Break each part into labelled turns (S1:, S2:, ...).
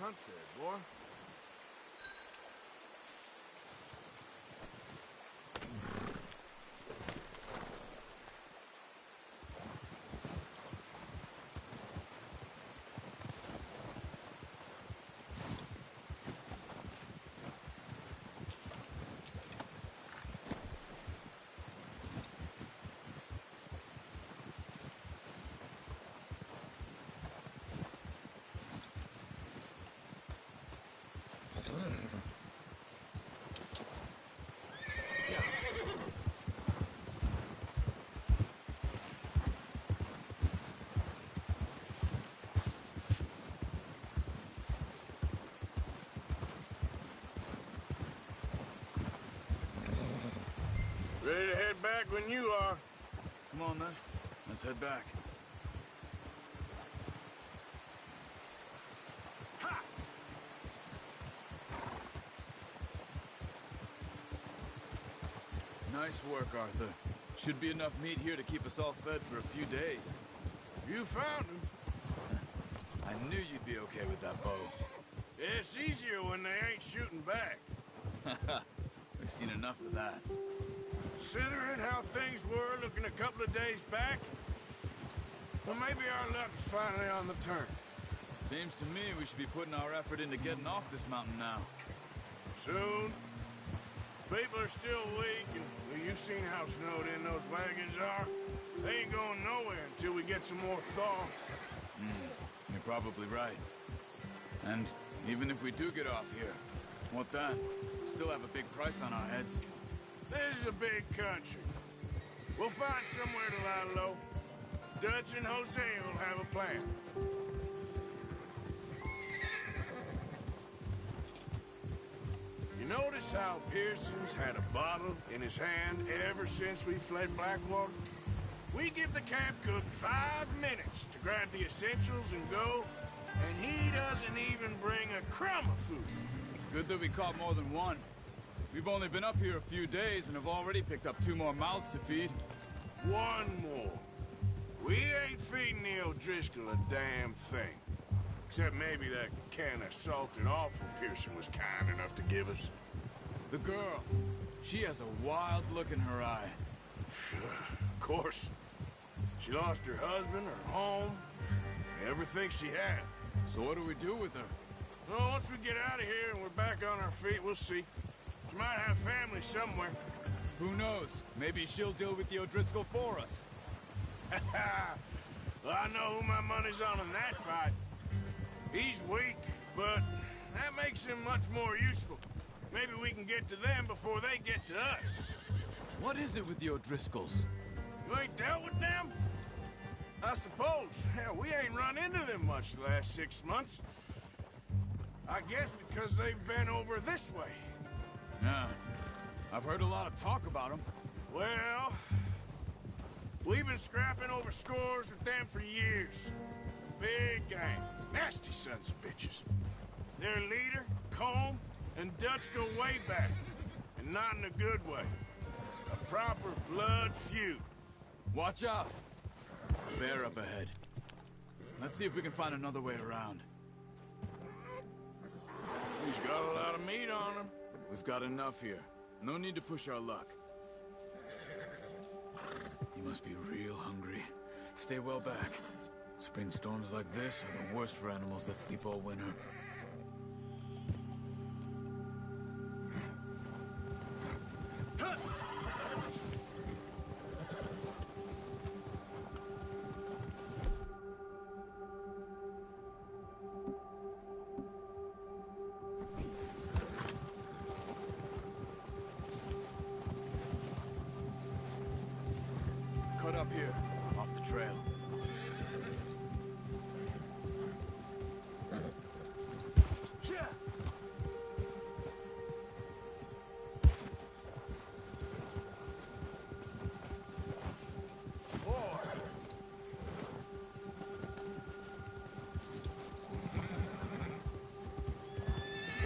S1: hunt there, boy. Ready to head back when you are.
S2: Come on, then. Let's head back. Ha! Nice work, Arthur. Should be enough meat here to keep us all fed for a few days.
S1: You found him.
S2: I knew you'd be okay with that bow.
S1: Yeah, it's easier when they ain't shooting back.
S2: We've seen enough of that.
S1: Considering how things were looking a couple of days back, well, maybe our luck is finally on the turn.
S2: Seems to me we should be putting our effort into getting off this mountain now.
S1: Soon. People are still weak, and well, you've seen how snowed in those wagons are. They ain't going nowhere until we get some more thaw.
S2: You're probably right. And even if we do get off here, what then? Still have a big price on our heads.
S1: This is a big country. We'll find somewhere to lie low. Dutch and Jose will have a plan. You notice how Pearson's had a bottle in his hand ever since we fled Blackwater? We give the camp cook 5 minutes to grab the essentials and go, and he doesn't even bring a crumb of food.
S2: Good that we caught more than one. We've only been up here a few days and have already picked up 2 more mouths to feed.
S1: 1 more. We ain't feeding the O'Driscoll a damn thing. Except maybe that can of salted offal Pearson was kind enough to give us.
S2: The girl. She has a wild look in her eye.
S1: Of course. She lost her husband, her home, everything she had.
S2: So what do we do with her?
S1: Well, once we get out of here and we're back on our feet, we'll see. She might have family somewhere.
S2: Who knows? Maybe she'll deal with the O'Driscoll for us.
S1: Well, I know who my money's on in that fight. He's weak, but that makes him much more useful. Maybe we can get to them before they get to us.
S2: What is it with the O'Driscolls?
S1: You ain't dealt with them? I suppose. Hell, we ain't run into them much the last 6 months. I guess because they've been over this way.
S2: Yeah. I've heard a lot of talk about them.
S1: Well, we've been scrapping over scores with them for years. Big gang. Nasty sons of bitches. Their leader, Combe, and Dutch go way back. And not in a good way. A proper blood feud.
S2: Watch out. Bear up ahead. Let's see if we can find another way around.
S1: He's got a lot of meat on him.
S2: We've got enough here. No need to push our luck. You must be real hungry. Stay well back. Spring storms like this are the worst for animals that sleep all winter. Cut up here, off the trail.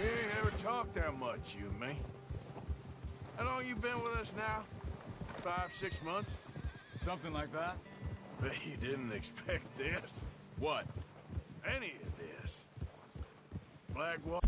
S1: We ain't ever talked that much, you and me. How long you been with us now? 5, 6 months?
S2: Something like that?
S1: Bet you didn't expect this.
S2: What?
S1: Any of this. Blackwater.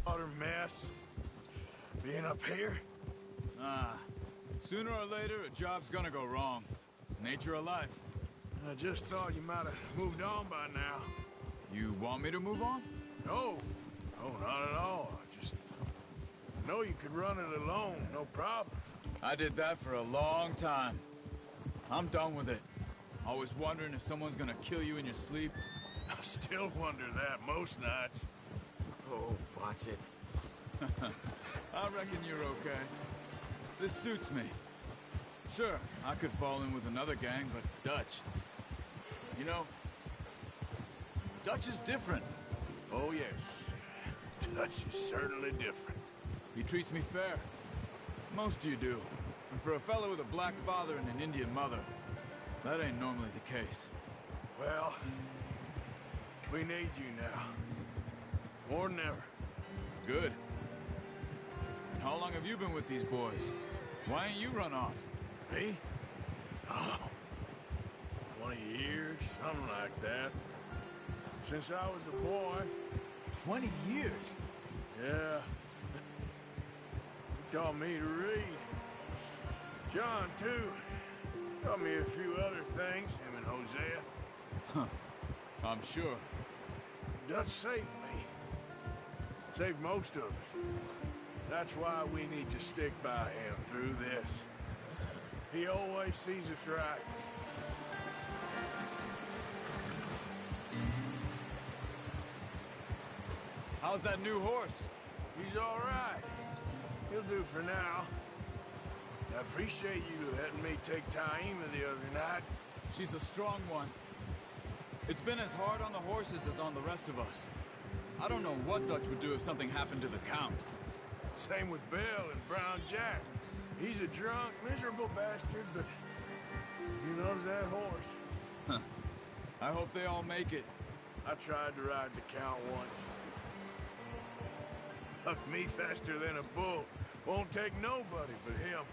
S1: Utter mess. Being up here?
S2: Sooner or later, a job's gonna go wrong. Nature of life.
S1: I just thought you might have moved on by now.
S2: You want me to move on?
S1: No. No, not at all. I just know you could run it alone, no problem.
S2: I did that for a long time. I'm done with it. Always wondering if someone's gonna kill you in your sleep.
S1: I still wonder that most nights.
S3: Oh, watch it.
S2: I reckon you're okay. This suits me. Sure, I could fall in with another gang, but Dutch... You know, Dutch is different.
S1: Oh, yes. Dutch is certainly different.
S2: He treats me fair. Most of you do. And for a fellow with a black father and an Indian mother, that ain't normally the case.
S1: Well, we need you now. More than ever.
S2: Good. And how long have you been with these boys? Why ain't you run off?
S1: Me? Oh, 20 years, something like that. Since I was a boy.
S2: 20 years?
S1: Yeah. He taught me to read. John, too. Taught me a few other things, him and Hosea.
S2: Huh. I'm sure.
S1: Dutch saved me. Saved most of us. That's why we need to stick by him through this. He always sees us right.
S2: How's that new horse?
S1: He's all right. He'll do for now. I appreciate you letting me take Taima the other night.
S2: She's a strong one. It's been as hard on the horses as on the rest of us. I don't know what Dutch would do if something happened to the Count.
S1: Same with Bill and Brown Jack. He's a drunk, miserable bastard, but he loves that horse.
S2: Huh. I hope they all make it.
S1: I tried to ride the Count once. Bucked me faster than a bull. Won't take nobody but him.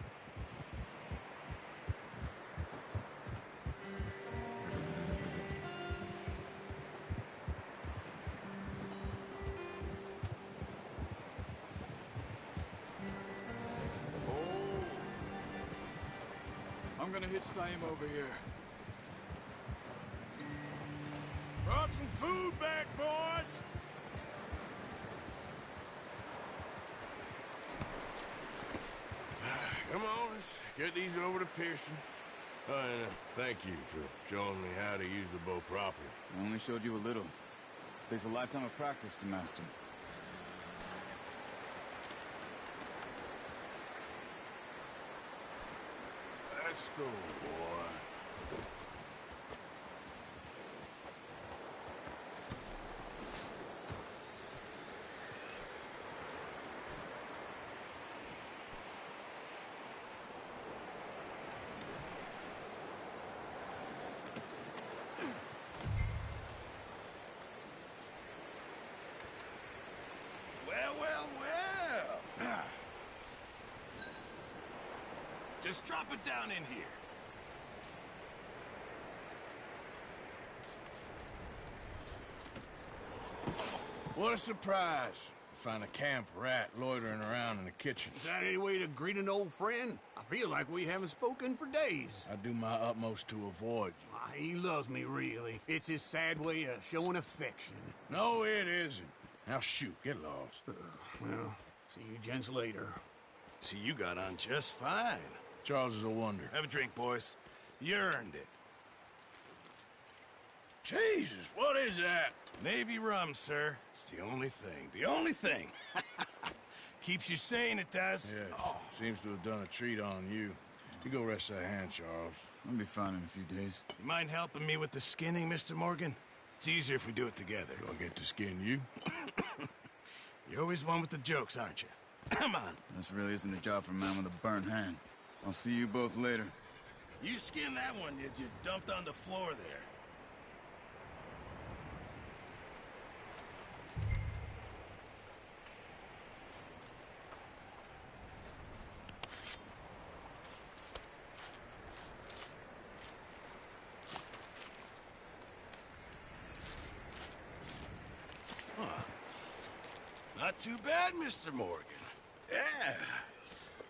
S2: I'm gonna hitch Taima over here.
S1: Brought some food back, boys! Come on, let's get these over to Pearson. And thank you for showing me how to use the bow properly.
S2: I only showed you a little. Takes a lifetime of practice to master.
S1: Let's go, boy. Well. Just drop it down in here. What a surprise. Find a camp rat loitering around in the kitchen.
S3: Is that any way to greet an old friend? I
S1: feel like we haven't spoken for days.
S4: I do my utmost to avoid you.
S1: He loves me, really. It's his sad way of showing affection.
S4: No, it isn't. Now shoot, get lost.
S1: Well, see you gents later.
S3: See, you got on just fine.
S4: Charles is a wonder.
S3: Have a drink, boys. You earned it.
S4: Jesus, what is that?
S3: Navy rum, sir. It's the only thing. The only thing. Keeps you sane, it does.
S4: Yes, seems to have done a treat on you. You go rest that hand, Charles.
S2: I'll be fine in a few days.
S3: You mind helping me with the skinning, Mr. Morgan? It's easier if we do it together.
S4: Do I get to skin you?
S3: You're always one with the jokes, aren't you? Come on.
S2: This really isn't a job for a man with a burnt hand. I'll see you both later.
S3: You skinned that one you dumped on the floor there. Not too bad, Mr. Morgan. Yeah.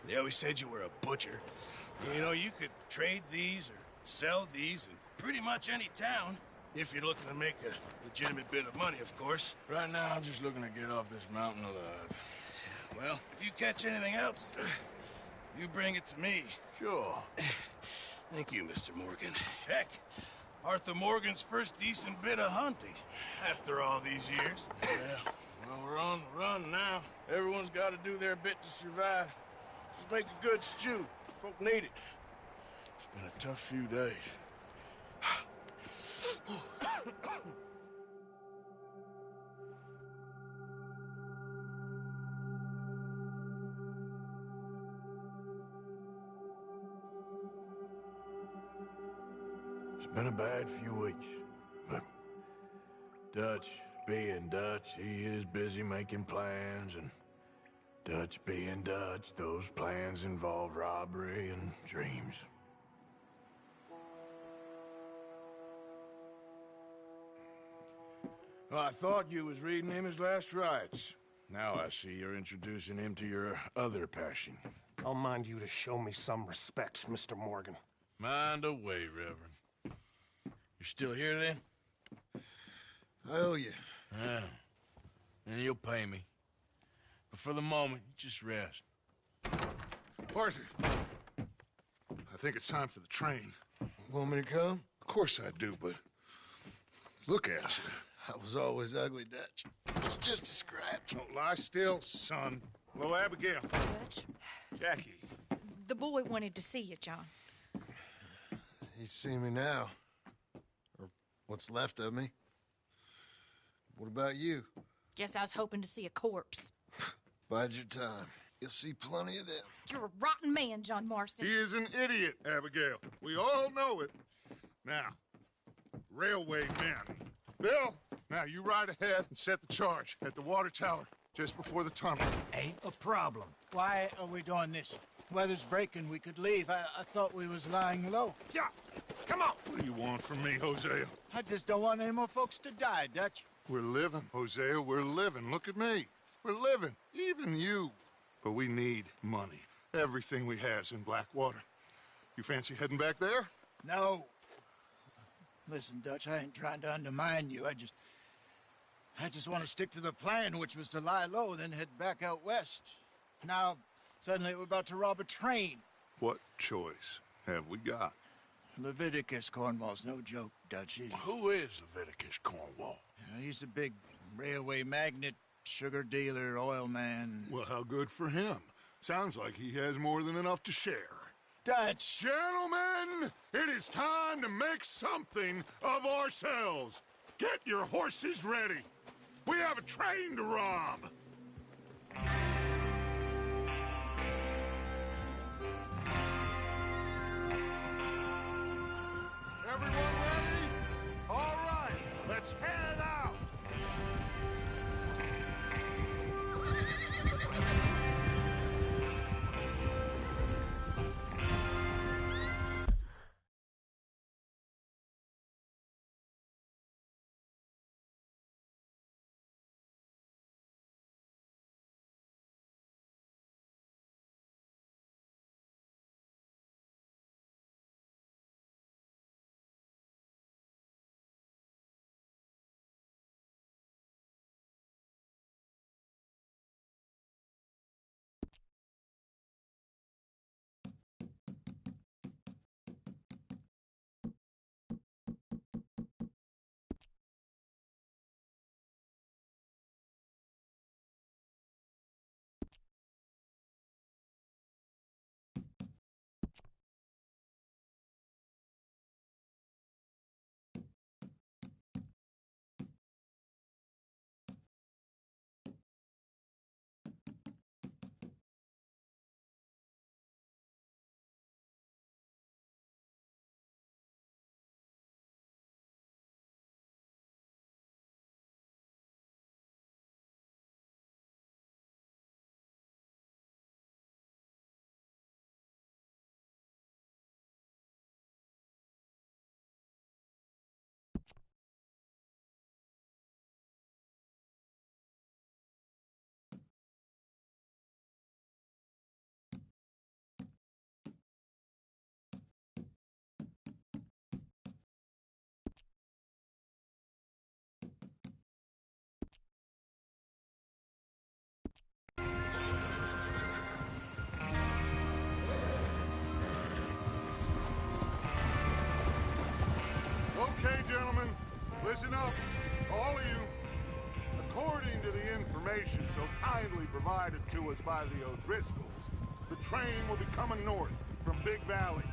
S3: They always said you were a butcher. You know, you could trade these or sell these in pretty much any town, if you're looking to make a legitimate bit of money, of course.
S4: Right now, I'm just looking to get off this mountain alive.
S3: Well, if you catch anything else, you bring it to me.
S4: Sure.
S3: Thank you, Mr. Morgan. Heck, Arthur Morgan's first decent bit of hunting after all these years.
S4: Yeah. Well, we're on the run now. Everyone's got to do their bit to survive. Just make a good stew. Folk need it. It's been a tough few days. It's been a bad few weeks, but Dutch being Dutch, he is busy making plans, and Dutch being Dutch, those plans involve robbery and dreams. Well, I thought you was reading him his last rites. Now I see you're introducing him to your other passion.
S5: I'll mind you to show me some respect, Mr. Morgan.
S4: Mind away, Reverend. You're still here, then?
S3: I owe you.
S4: Yeah. And you'll pay me. But for the moment, just rest.
S6: Arthur, I think it's time for the train.
S3: Want me to come?
S6: Of course I do, but look at you.
S3: I was always ugly, Dutch. It's just a scratch.
S6: Don't lie still, son. Hello, Abigail.
S7: Dutch,
S6: Jackie.
S7: the boy wanted to see you, John.
S3: He's seen me now. Or what's left of me. What about you?
S7: Guess I was hoping to see a corpse.
S3: Bide your time. You'll see plenty of them.
S7: You're a rotten man, John Marston.
S6: He is an idiot, Abigail. We all know it. Now, railway men. Bill, now you ride ahead and set the charge at the water tower just before the tunnel.
S8: Ain't a problem. Why are we doing this? Weather's breaking. We could leave. I thought we was lying low.
S6: Yeah, come on. What do you want from me, Hosea?
S8: I just don't want any more folks to die, Dutch.
S6: We're living, Hosea. We're living. Look at me. We're living. Even you. But we need money. Everything we has in Blackwater. You fancy heading back there?
S8: No. Listen, Dutch, I ain't trying to undermine you. I just want to stick to the plan, which was to lie low, then head back out west. Now, suddenly we're about to rob a train.
S6: What choice have we got?
S8: Leviticus Cornwall's no joke, Dutch.
S4: Who is Leviticus Cornwall?
S8: He's a big railway magnate, sugar dealer, oil man.
S6: Well, how good for him. Sounds like he has more than enough to share.
S8: Dutch!
S6: Gentlemen, it is time to make something of ourselves. Get your horses ready. We have a train to rob. Everyone ready? All right, let's head out. Listen up, all of you. According to the information so kindly provided to us by the O'Driscolls, the train will be coming north from Big Valley.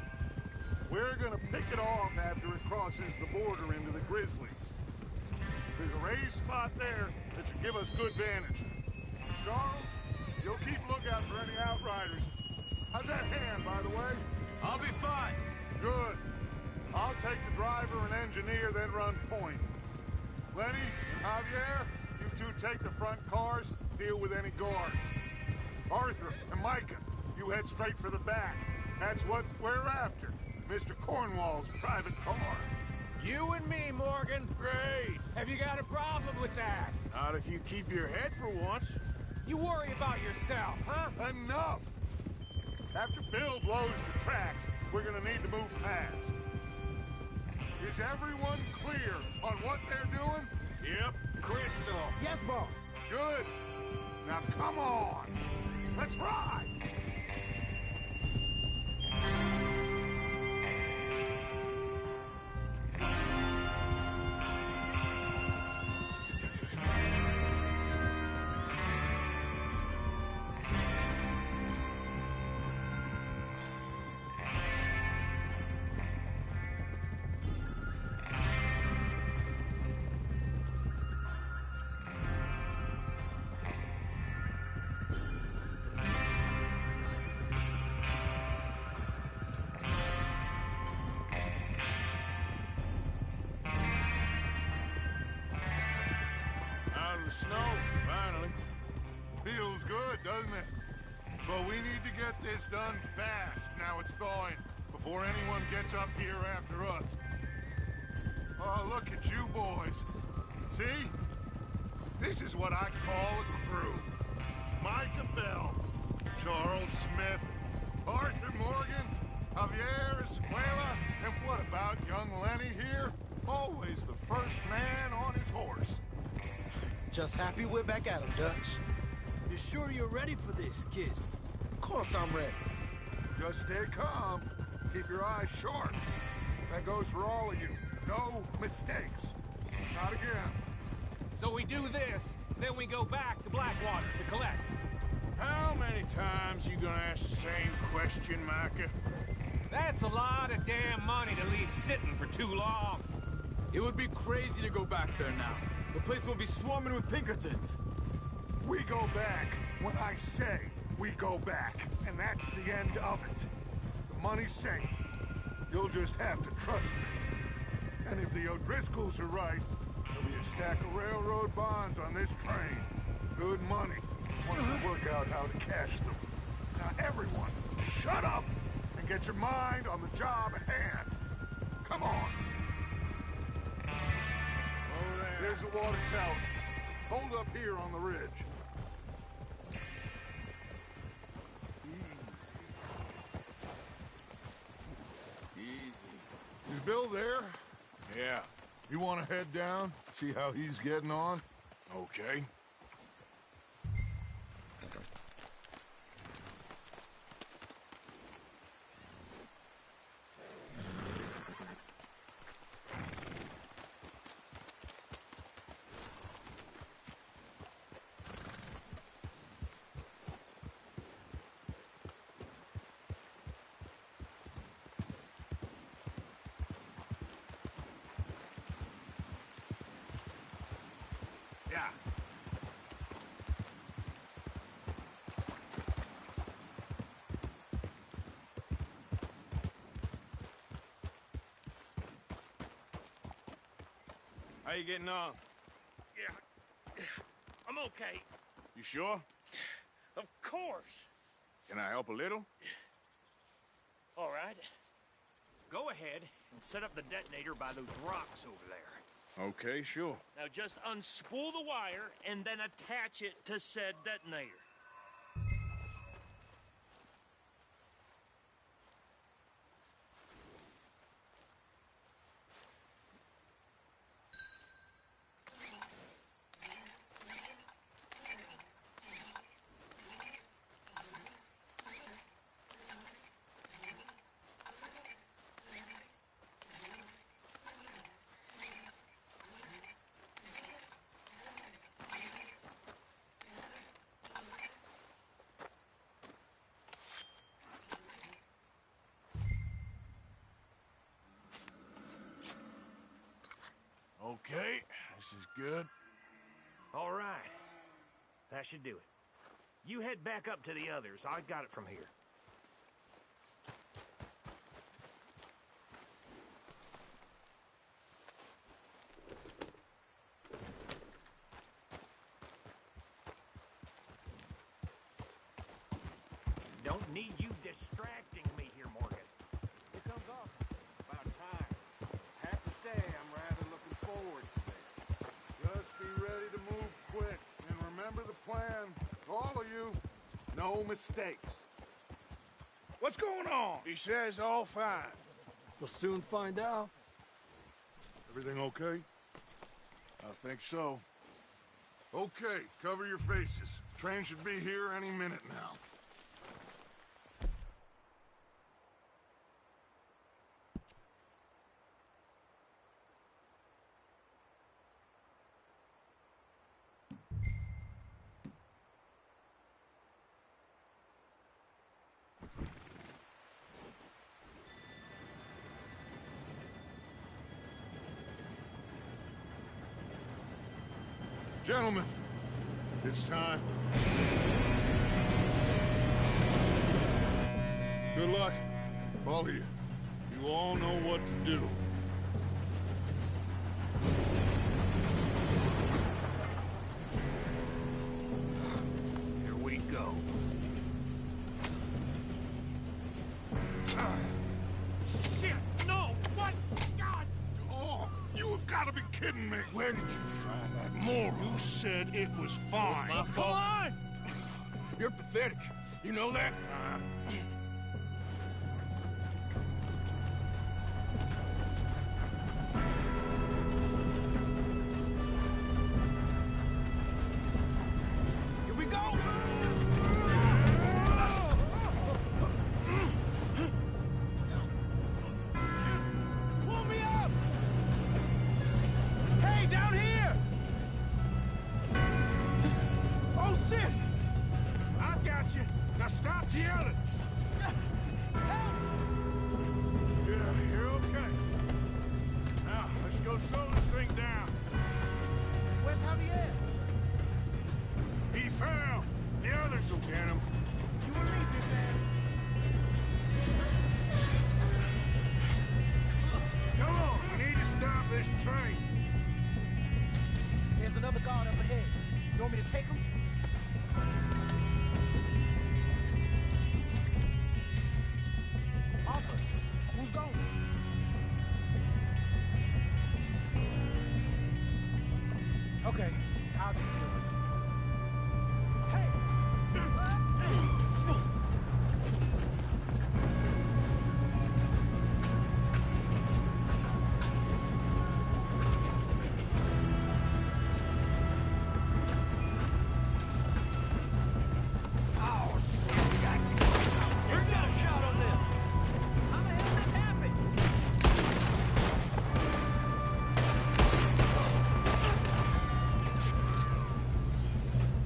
S6: We're gonna pick it off after it crosses the border into the Grizzlies. There's a raised spot there that should give us good vantage. Charles, you'll keep lookout for any outriders. How's that hand, by the way?
S2: I'll be fine.
S6: Good. I'll take the driver and engineer, then run point. Lenny and Javier, you two take the front cars, deal with any guards. Arthur and Micah, you head straight for the back. That's what we're after. Mr. Cornwall's private car.
S1: You and me, Morgan.
S6: Great.
S1: Have you got a problem with that?
S3: Not if you keep your head for once.
S1: You worry about yourself, huh?
S6: Enough! After Bill blows the tracks, we're gonna need to move fast. Is everyone clear on what they're doing?
S3: Yep.
S1: Crystal.
S8: Yes, boss.
S6: Good. Now come on. Let's ride.
S3: Snow, finally.
S6: Feels good, doesn't it? But we need to get this done fast, now it's thawing, before anyone gets up here after us. Oh, look at you boys. See? This is what I call a crew. Micah Bell, Charles Smith, Arthur Morgan, Javier Escuela, and what about young Lenny here? Always the first man on his horse.
S9: Just happy we're back at him, Dutch.
S3: You sure you're ready for this, kid?
S9: Of course I'm ready.
S6: Just stay calm. Keep your eyes sharp. That goes for all of you. No mistakes. Not again.
S1: So we do this, then we go back to Blackwater to collect.
S3: How many times you gonna ask the same question, Micah?
S1: That's a lot of damn money to leave sitting for too long.
S2: It would be crazy to go back there now. The place will be swarming with Pinkertons.
S6: We go back when I say we go back, and that's the end of it. The money's safe. You'll just have to trust me. And if the O'Driscolls are right, there'll be a stack of railroad bonds on this train. Good money, once we work out how to cash them. Now everyone, shut up and get your mind on the job at hand. Come on. There's the water tower. Hold up here on the ridge.
S3: Easy.
S6: Is Bill there?
S3: Yeah.
S6: You want to head down, see how he's getting on?
S3: Okay.
S6: Yeah.
S3: How you getting on?
S1: Yeah, I'm okay.
S3: You sure?
S1: Of course.
S3: Can I help a little?
S1: All right. Go ahead and set up the detonator by those rocks over there.
S3: Okay, sure.
S1: Now just unspool the wire and then attach it to said detonator.
S4: Okay, this is good.
S10: All right. That should do it. You head back up to the others. I got it from here. Don't need you distracting me here, Morgan.
S6: Here comes off. About time. Have to say, I'm rather looking forward to this. Just be ready to move quick. And remember the plan. All of you, no mistakes. What's going on?
S1: He says all fine.
S4: We'll soon find out.
S6: Everything okay?
S4: I think so.
S6: Okay, cover your faces. Train should be here any minute now. Gentlemen, it's time. Good luck, all of you. You all know what to do.
S10: Here we go. Shit! No! What? God!
S6: Oh, you have got to be kidding me.
S1: Where did you find that moron? You said it was fine.
S4: my fault.
S1: Come on! You're pathetic. You know that?
S8: Here we go! Pull me up! Hey, down here! Oh, shit!
S1: I got you. Now stop yelling.
S8: Help!
S1: Yeah, you're okay. Now, let's go slow this thing down.
S8: Where's Javier?
S1: He fell. The others will get him.
S8: You and me, big man.
S1: Come on, we need to stop this train.
S9: There's another guard up ahead. You want me to take him? Arthur, who's going? Okay, I'll just deal with it. Hey!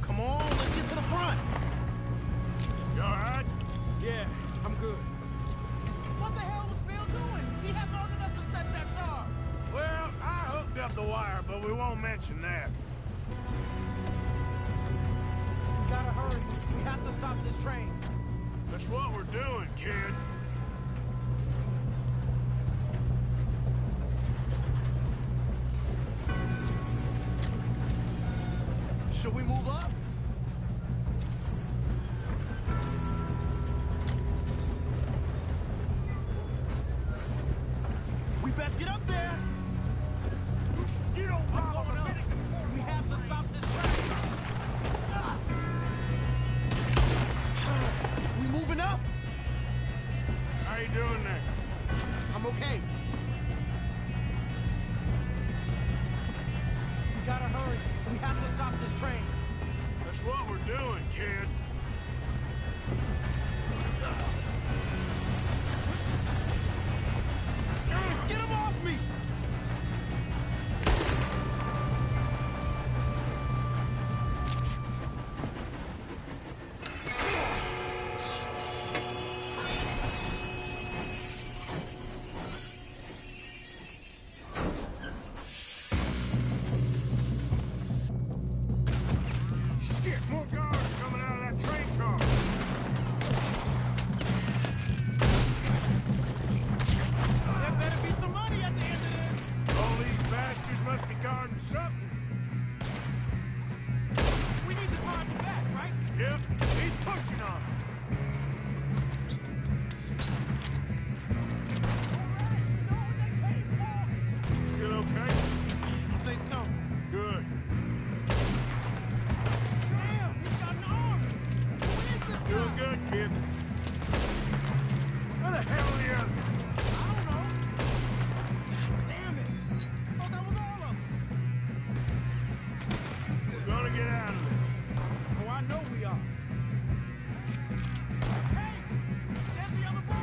S8: Come on, let's get to the front.
S1: You all right?
S9: Yeah, I'm good.
S8: What the hell was Bill doing? He had long enough to set that charge.
S1: Well, I hooked up the wire, but we won't mention that.
S9: We gotta hurry. We have to stop this train.
S1: That's what we're doing, kid.
S8: Should we move up? We best get up there. You don't rob going up. We have to stop this train. We moving up?
S1: How you doing there?
S8: I'm okay.
S9: We gotta hurry. We have to stop this train.
S1: That's what we're doing, kid.
S8: Get him off me!
S1: starting something.
S9: We need to drive him back, right?
S1: Yep, he's pushing on us. Still okay?
S9: I think so.
S1: Good.
S9: Damn, he's got an arm. Who is this guy?
S1: Doing good, kid. Where the hell are the others?
S9: I don't know. God damn it. I thought that was all of them.
S1: We're gonna get out of this.
S9: Oh, I know we are. Hey, there's the other boy.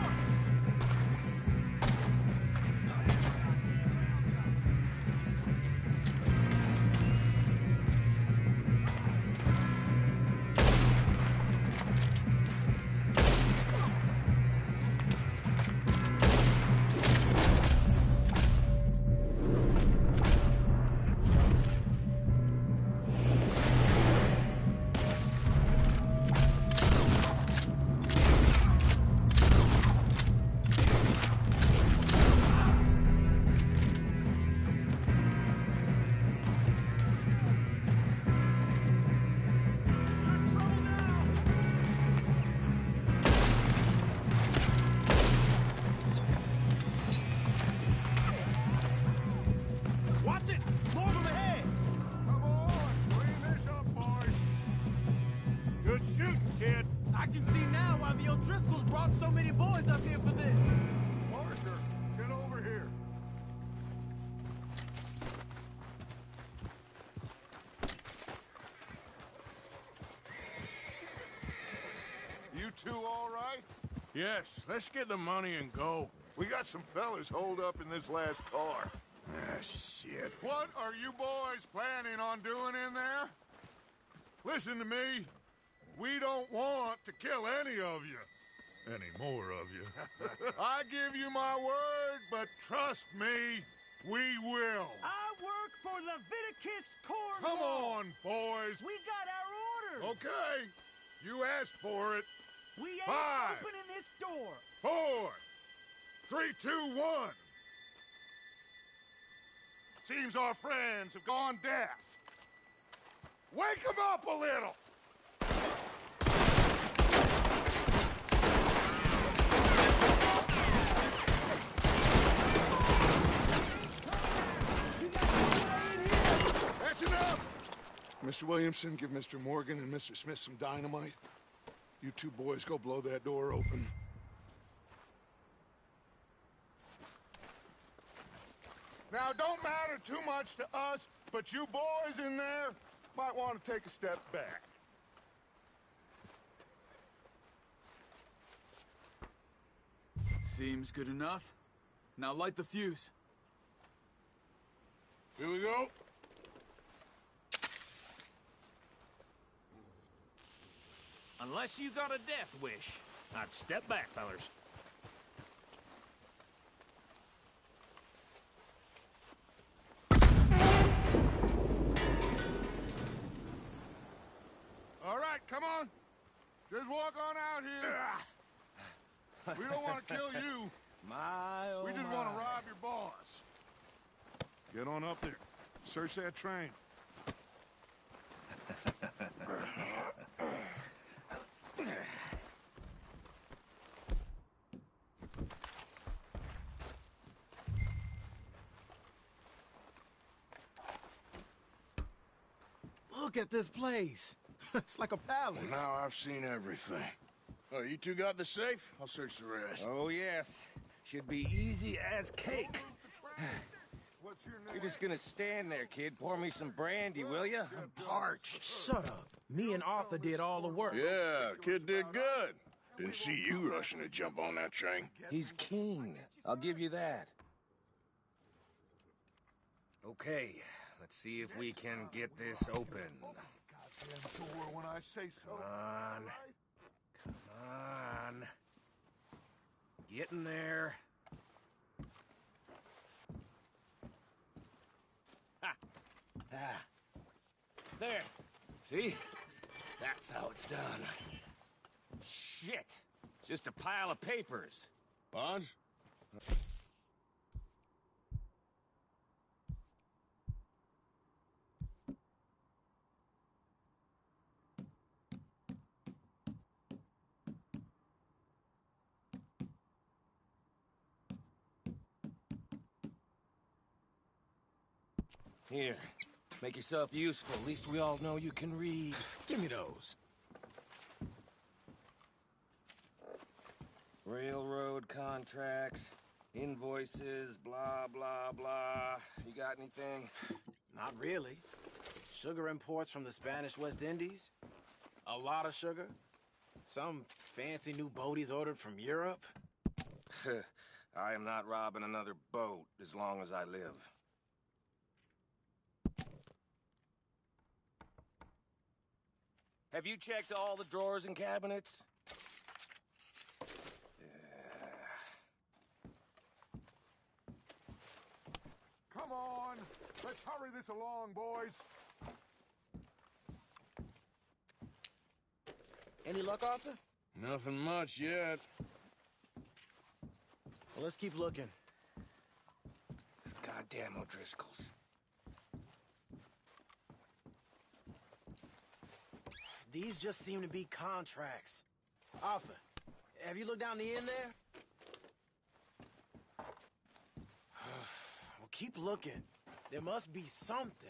S9: Watch it! More of them ahead!
S6: Come on, clean this up, boys.
S1: Good shooting, kid.
S9: I can see now why the O'Driscolls brought so many boys up here for this.
S6: Parker, get over here. You two all right?
S1: Yes, let's get the money and go.
S6: We got some fellas holed up in this last car.
S1: Ah, shit.
S6: What are you boys planning on doing in there? Listen to me. We don't want to kill any of you. Any more of you. I give you my word, but trust me, we will.
S10: I work for Leviticus Corps.
S6: Come on, boys.
S10: We got our orders.
S6: Okay. You asked for it.
S10: We ain't
S6: 5,
S10: opening this door.
S6: 4, 3, 2, 1. Seems our friends have gone deaf. Wake them up a little. That's enough. Mr. Williamson, give Mr. Morgan and Mr. Smith some dynamite. You two boys go blow that door open. Now, don't matter too much to us, but you boys in there might want to take a step back.
S2: Seems good enough. Now light the fuse.
S1: Here we go.
S10: Unless you got a death wish, I'd step back, fellers.
S6: All right, come on. Just walk on out here. We don't want to kill you. We just want to rob your boss. Get on up there. Search that train.
S9: Look at this place. It's like a palace.
S4: Well, now I've seen everything. Oh, you two got the safe? I'll search the rest.
S11: Oh, yes. Should be easy as cake.
S6: What's your name?
S11: You're just gonna stand there, kid. Pour me some brandy, will ya? I'm parched.
S9: Shut up. Me and Arthur did all the work.
S4: Yeah, kid did good. Didn't see you rushing to jump on that train.
S11: He's keen. I'll give you that. Okay, let's see if we can get this open.
S6: Goddamn door when I say so.
S11: Come on. Come on. Get in there. Ha! Ah. There. See? That's how it's done. Shit. Just a pile of papers.
S4: Bonds?
S11: Here, make yourself useful. At least we all know you can read.
S3: Give me those.
S11: Railroad contracts, invoices, blah, blah, blah. You got anything?
S12: Not really. Sugar imports from the Spanish West Indies. A lot of sugar. Some fancy new boat he's ordered from Europe.
S11: I am not robbing another boat as long as I live. Have you checked all the drawers and cabinets?
S6: Come on! Let's hurry this along, boys.
S12: Any luck, Arthur?
S4: Nothing much yet.
S12: Well, let's keep looking.
S11: These goddamn O'Driscolls.
S12: These just seem to be contracts. Arthur, have you looked down the end there? Well, keep looking. There must be something.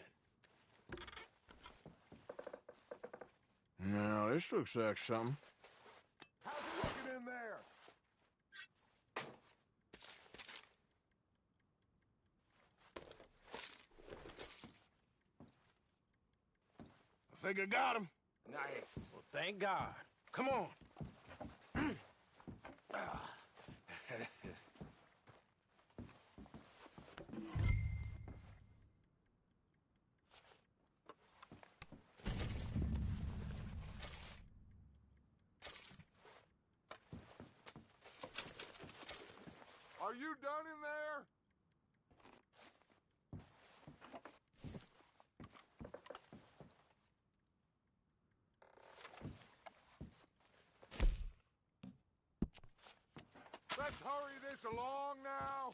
S4: Now, this looks like something.
S6: How's it looking in there?
S4: I think I got him.
S11: Nice.
S12: Well, thank God. Come on.
S6: Are you done in there? Let's hurry this along now.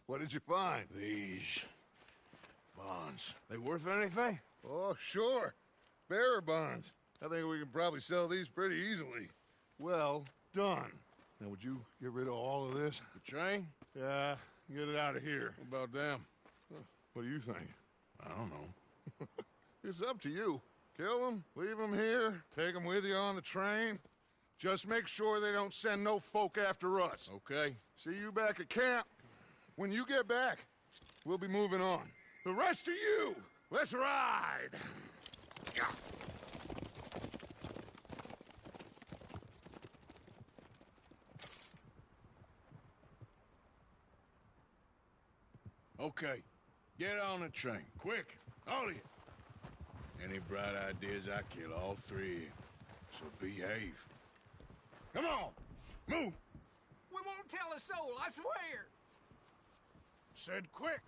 S6: What did you find?
S4: These bonds. They worth anything?
S6: Oh, sure. Bearer bonds. I think we can probably sell these pretty easily. Well done. Now, would you get rid of all of this?
S4: The train?
S6: Yeah, get it out of here.
S4: What about them?
S6: What do you think?
S4: I don't know.
S6: It's up to you. Kill them, leave them here, take them with you on the train. Just make sure they don't send no folk after us.
S4: Okay.
S6: See you back at camp. When you get back, we'll be moving on. The rest of you, let's ride!
S4: Okay. Get on the train. Quick. All of you. Any bright ideas, I kill all three of you. So behave. Come on! Move!
S9: We won't tell a soul, I swear.
S1: Said quick.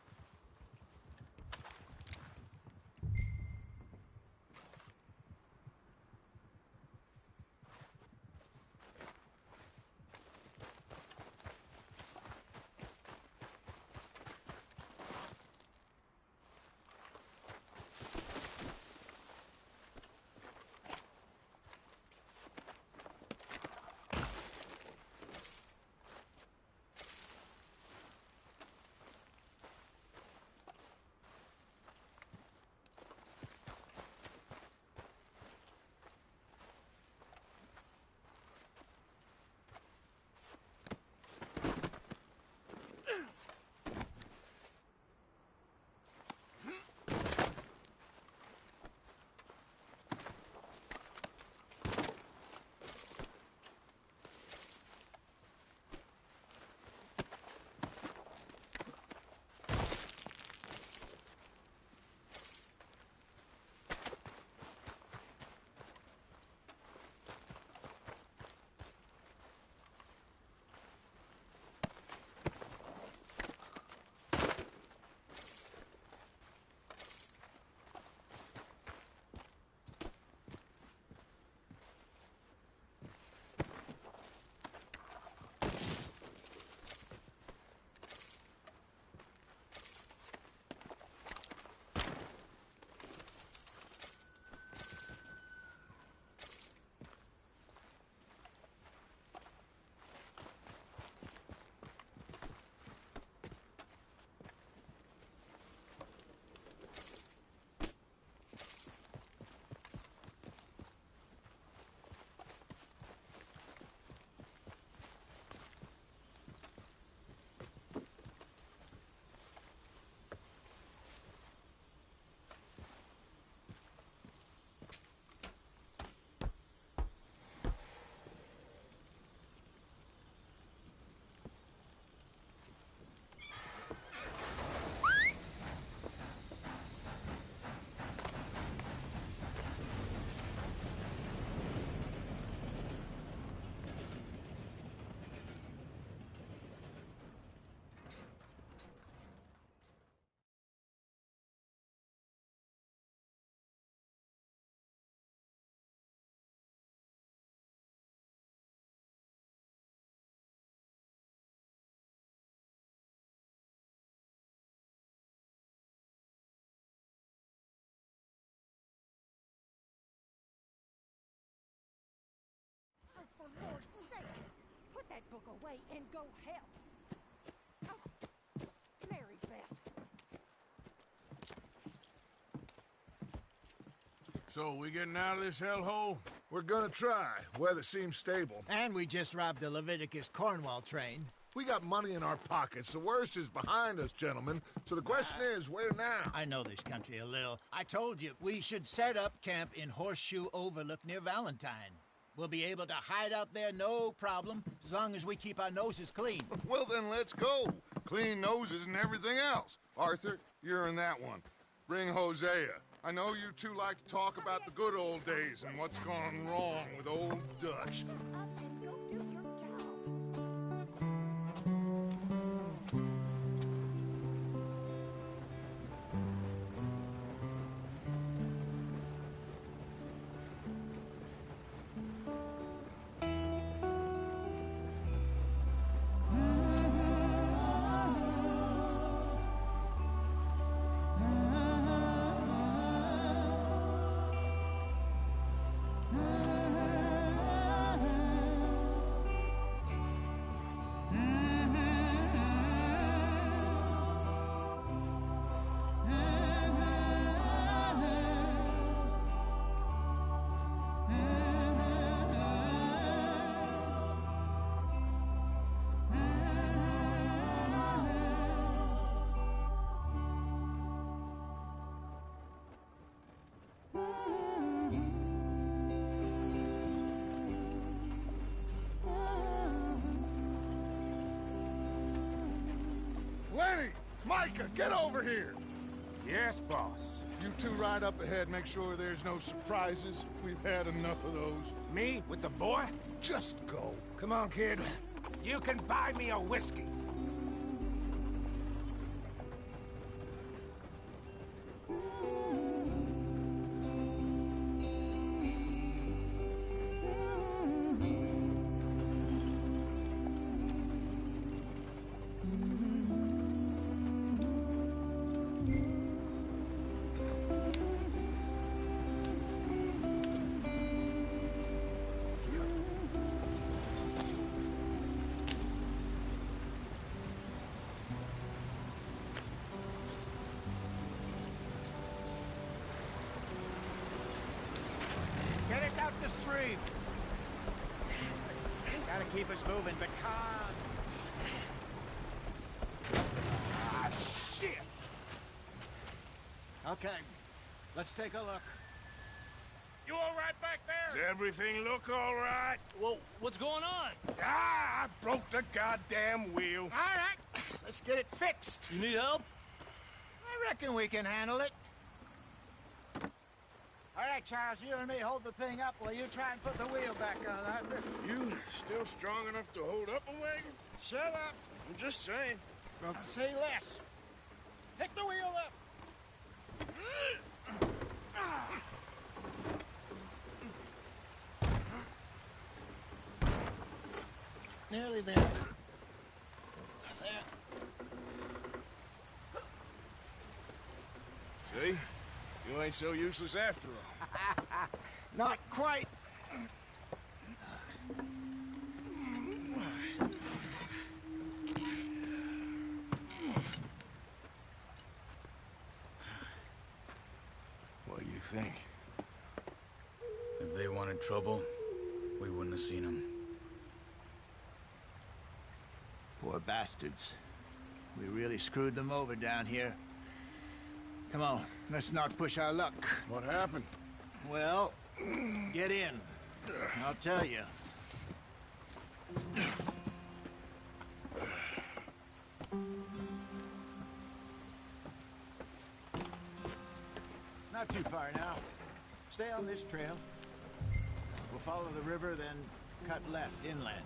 S13: away and go help. Oh, Mary Beth.
S1: So, we getting out of this hellhole?
S6: We're gonna try. Weather seems stable.
S8: And we just robbed the Leviticus Cornwall train.
S6: We got money in our pockets. The worst is behind us, gentlemen. So the question is, where now?
S8: I know this country a little. I told you, we should set up camp in Horseshoe Overlook near Valentine. We'll be able to hide out there, no problem, as long as we keep our noses clean.
S6: Well, then let's go. Clean noses and everything else. Arthur, you're in that one. Bring Hosea. I know you two like to talk about the good old days and what's gone wrong with old Dutch. Lenny! Micah, get over here!
S1: Yes, boss.
S6: You two ride up ahead, make sure there's no surprises. We've had enough of those.
S1: Me? With the boy?
S6: Just go.
S1: Come on, kid. You can buy me a whiskey.
S8: Get us out the stream. Gotta keep us moving, but calm.
S1: Ah, shit!
S8: Okay, let's take a look.
S1: You all right back there? Does everything look all right?
S9: Well, what's going on?
S1: Ah, I broke the goddamn wheel.
S8: All right, let's get it fixed.
S9: You need help?
S8: I reckon we can handle it. All right, Charles, you and me hold the thing up while you try and put the wheel back on, Arthur.
S1: You still strong enough to hold up a wagon?
S8: Shut up.
S1: I'm just saying.
S8: Well, say less. Pick the wheel up. Nearly there. There.
S1: See? You ain't so useless after all.
S8: Not quite.
S1: What do you think?
S2: If they wanted trouble, we wouldn't have seen them.
S8: Poor bastards. We really screwed them over down here. Come on, let's not push our luck.
S1: What happened?
S8: Well, get in. I'll tell you. Not too far now. Stay on this trail. We'll follow the river, then cut left inland.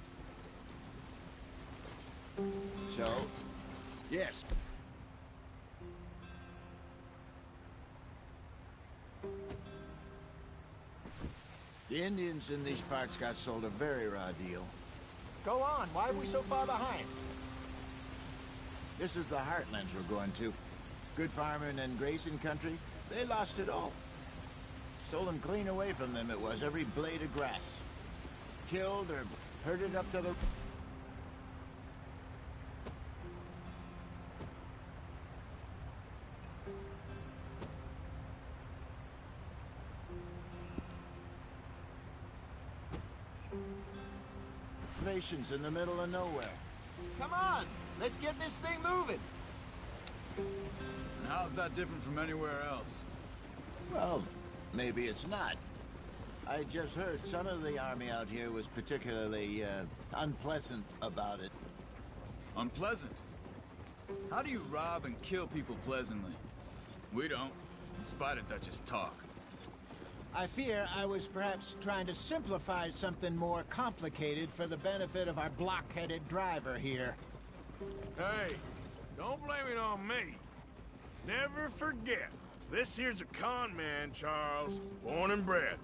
S8: So?
S1: Yes.
S8: The Indians in these parts got sold a very raw deal. Go on, why are we so far behind? This is the heartlands we're going to. Good farming and grazing country, they lost it all. Stolen clean away from them it was, every blade of grass. Killed or herded up to the... reservations in the middle of nowhere. Come on, let's get this thing moving.
S2: And how's that different from anywhere else?
S8: Well, maybe it's not. I just heard some of the army out here was particularly, unpleasant about it.
S2: Unpleasant? How do you rob and kill people pleasantly? We don't, in spite of Dutch's talk.
S8: I fear I was perhaps trying to simplify something more complicated for the benefit of our block-headed driver here.
S1: Hey, don't blame it on me. Never forget, this here's a con man, Charles, born and bred.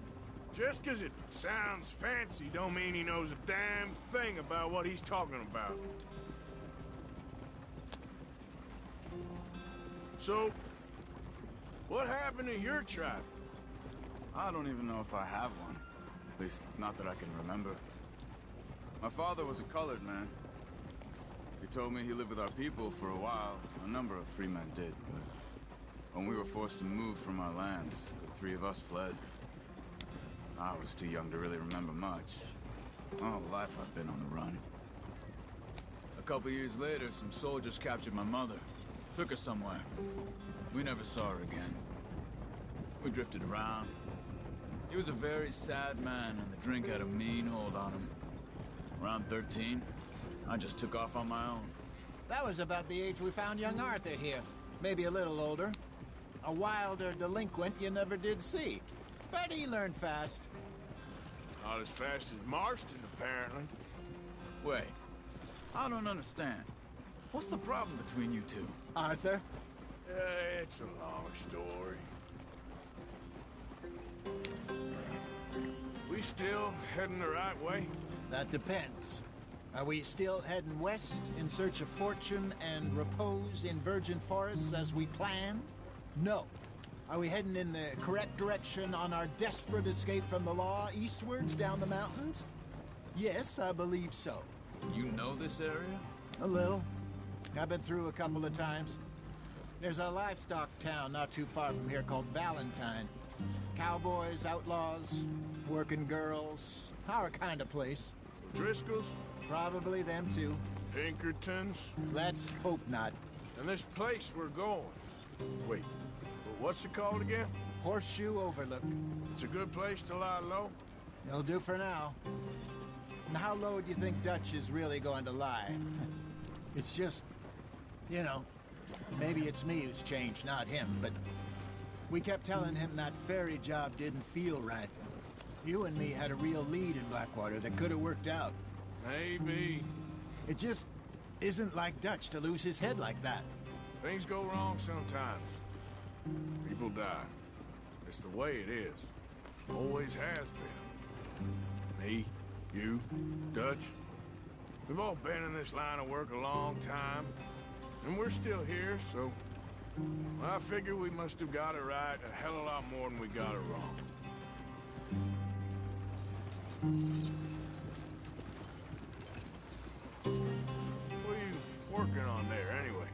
S1: Just 'cause it sounds fancy don't mean he knows a damn thing about what he's talking about. So, what happened to your tribe?
S2: I don't even know if I have one. At least, not that I can remember. My father was a colored man. He told me he lived with our people for a while. A number of free men did, but when we were forced to move from our lands, the three of us fled. I was too young to really remember much. My whole life I've been on the run. A couple years later, some soldiers captured my mother. Took her somewhere. We never saw her again. We drifted around. He was a very sad man, and the drink had a mean hold on him. Around 13, I just took off on my own.
S8: That was about the age we found young Arthur here. Maybe a little older. A wilder delinquent you never did see. But he learned fast.
S1: Not as fast as Marston, apparently.
S2: Wait, I don't understand. What's the problem between you two?
S8: Arthur?
S1: It's a long story. We still heading the right way?
S8: That depends. Are we still heading west in search of fortune and repose in virgin forests as we planned? No. Are we heading in the correct direction on our desperate escape from the law eastwards down the mountains? Yes, I believe so.
S2: You know this area?
S8: A little. I've been through a couple of times. There's a livestock town not too far from here called Valentine. Cowboys, outlaws, working girls, our kind of place.
S1: Driscoll's?
S8: Probably them too.
S1: Pinkertons?
S8: Let's hope not.
S1: And this place we're going. Wait, what's it called again?
S8: Horseshoe Overlook.
S1: It's a good place to lie low?
S8: It'll do for now. And how low do you think Dutch is really going to lie? It's just, you know, maybe it's me who's changed, not him, but we kept telling him that ferry job didn't feel right. You and me had a real lead in Blackwater that could have worked out.
S1: Maybe.
S8: It just isn't like Dutch to lose his head like that.
S1: Things go wrong sometimes. People die. It's the way it is. Always has been. Me, you, Dutch. We've all been in this line of work a long time. And we're still here, so I figure we must have got it right a hell of a lot more than we got it wrong. What are you working on there, anyway?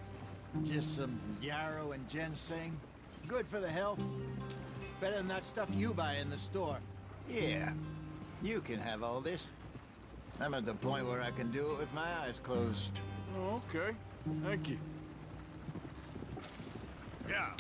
S8: Just some yarrow and ginseng. Good for the health. Better than that stuff you buy in the store. Yeah, you can have all this. I'm at the point where I can do it with my eyes closed.
S1: Oh, okay. Thank you. Yeah.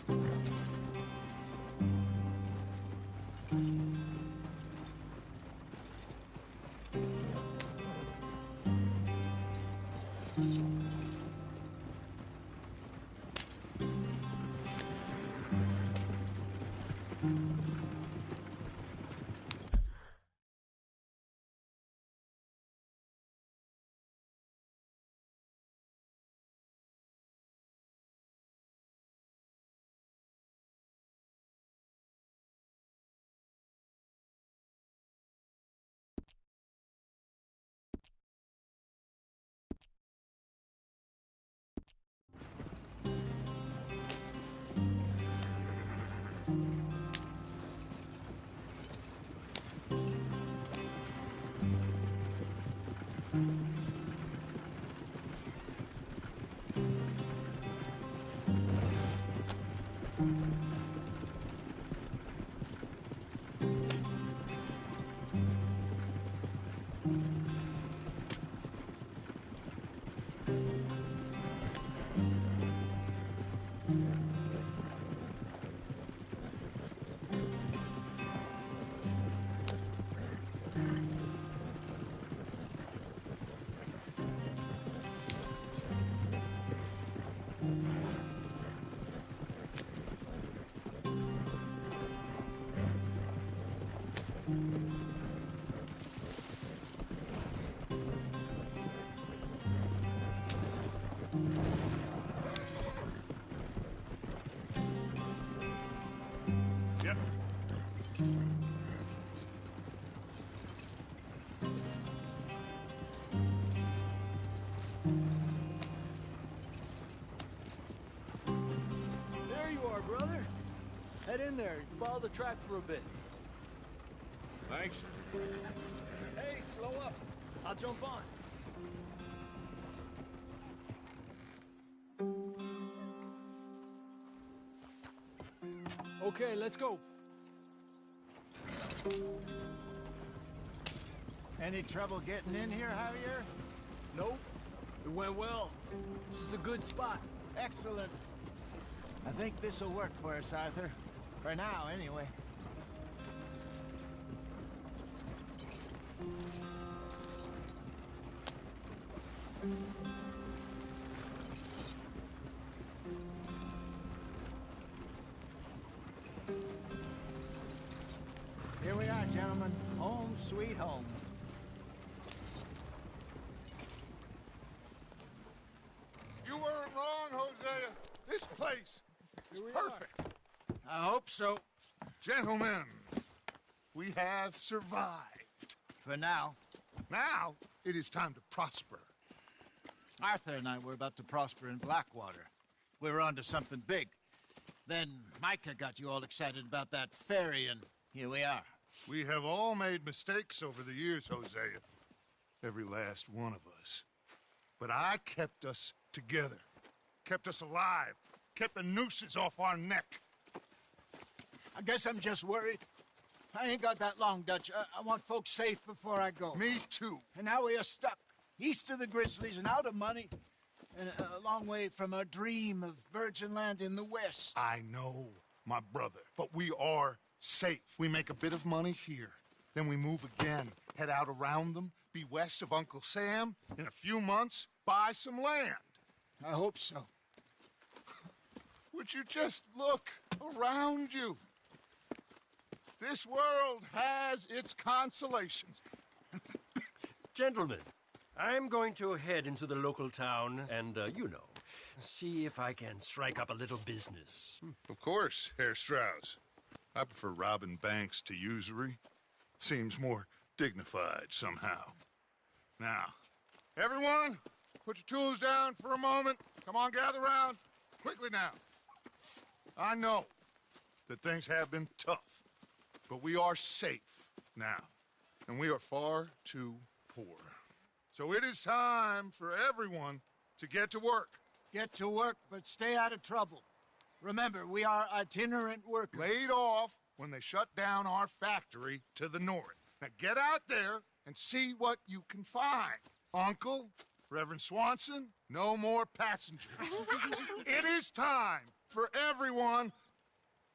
S1: Yep.
S14: There you are, brother. Head in there. Follow the track for a bit.
S1: Thanks.
S14: Hey, slow up. I'll jump on. Okay, let's go.
S8: Any trouble getting in here, Javier?
S14: Nope. It went well. This is a good spot.
S8: Excellent. I think this will work for us, Arthur. For now, anyway. Here we are, gentlemen. Home sweet home.
S6: You weren't wrong, Hosea. This place is perfect.
S8: I hope so.
S6: Gentlemen, we have survived.
S8: For now.
S6: Now, it is time to prosper.
S8: Arthur and I were about to prosper in Blackwater. We were on to something big. Then Micah got you all excited about that ferry, and here we are.
S6: We have all made mistakes over the years, Hosea. Every last one of us. But I kept us together. Kept us alive. Kept the nooses off our neck.
S8: I guess I'm just worried. I ain't got that long, Dutch. I want folks safe before I go.
S6: Me too.
S8: And now we are stuck. East of the Grizzlies and out of money. And a long way from our dream of virgin land in the west.
S6: I know, my brother. But we are safe. We make a bit of money here. Then we move again. Head out around them. Be west of Uncle Sam. In a few months, buy some land.
S8: I hope so.
S6: Would you just look around you? This world has its consolations.
S15: Gentlemen, I'm going to head into the local town and, see if I can strike up a little business.
S6: Of course, Herr Strauss. I prefer robbing banks to usury. Seems more dignified somehow. Now, everyone, put your tools down for a moment. Come on, gather round. Quickly now. I know that things have been tough, but we are safe now, and we are far too poor. So it is time for everyone to get to work.
S8: Get to work, but stay out of trouble. Remember, we are itinerant workers.
S6: Laid off when they shut down our factory to the north. Now get out there and see what you can find. Uncle, Reverend Swanson, no more passengers. It is time for everyone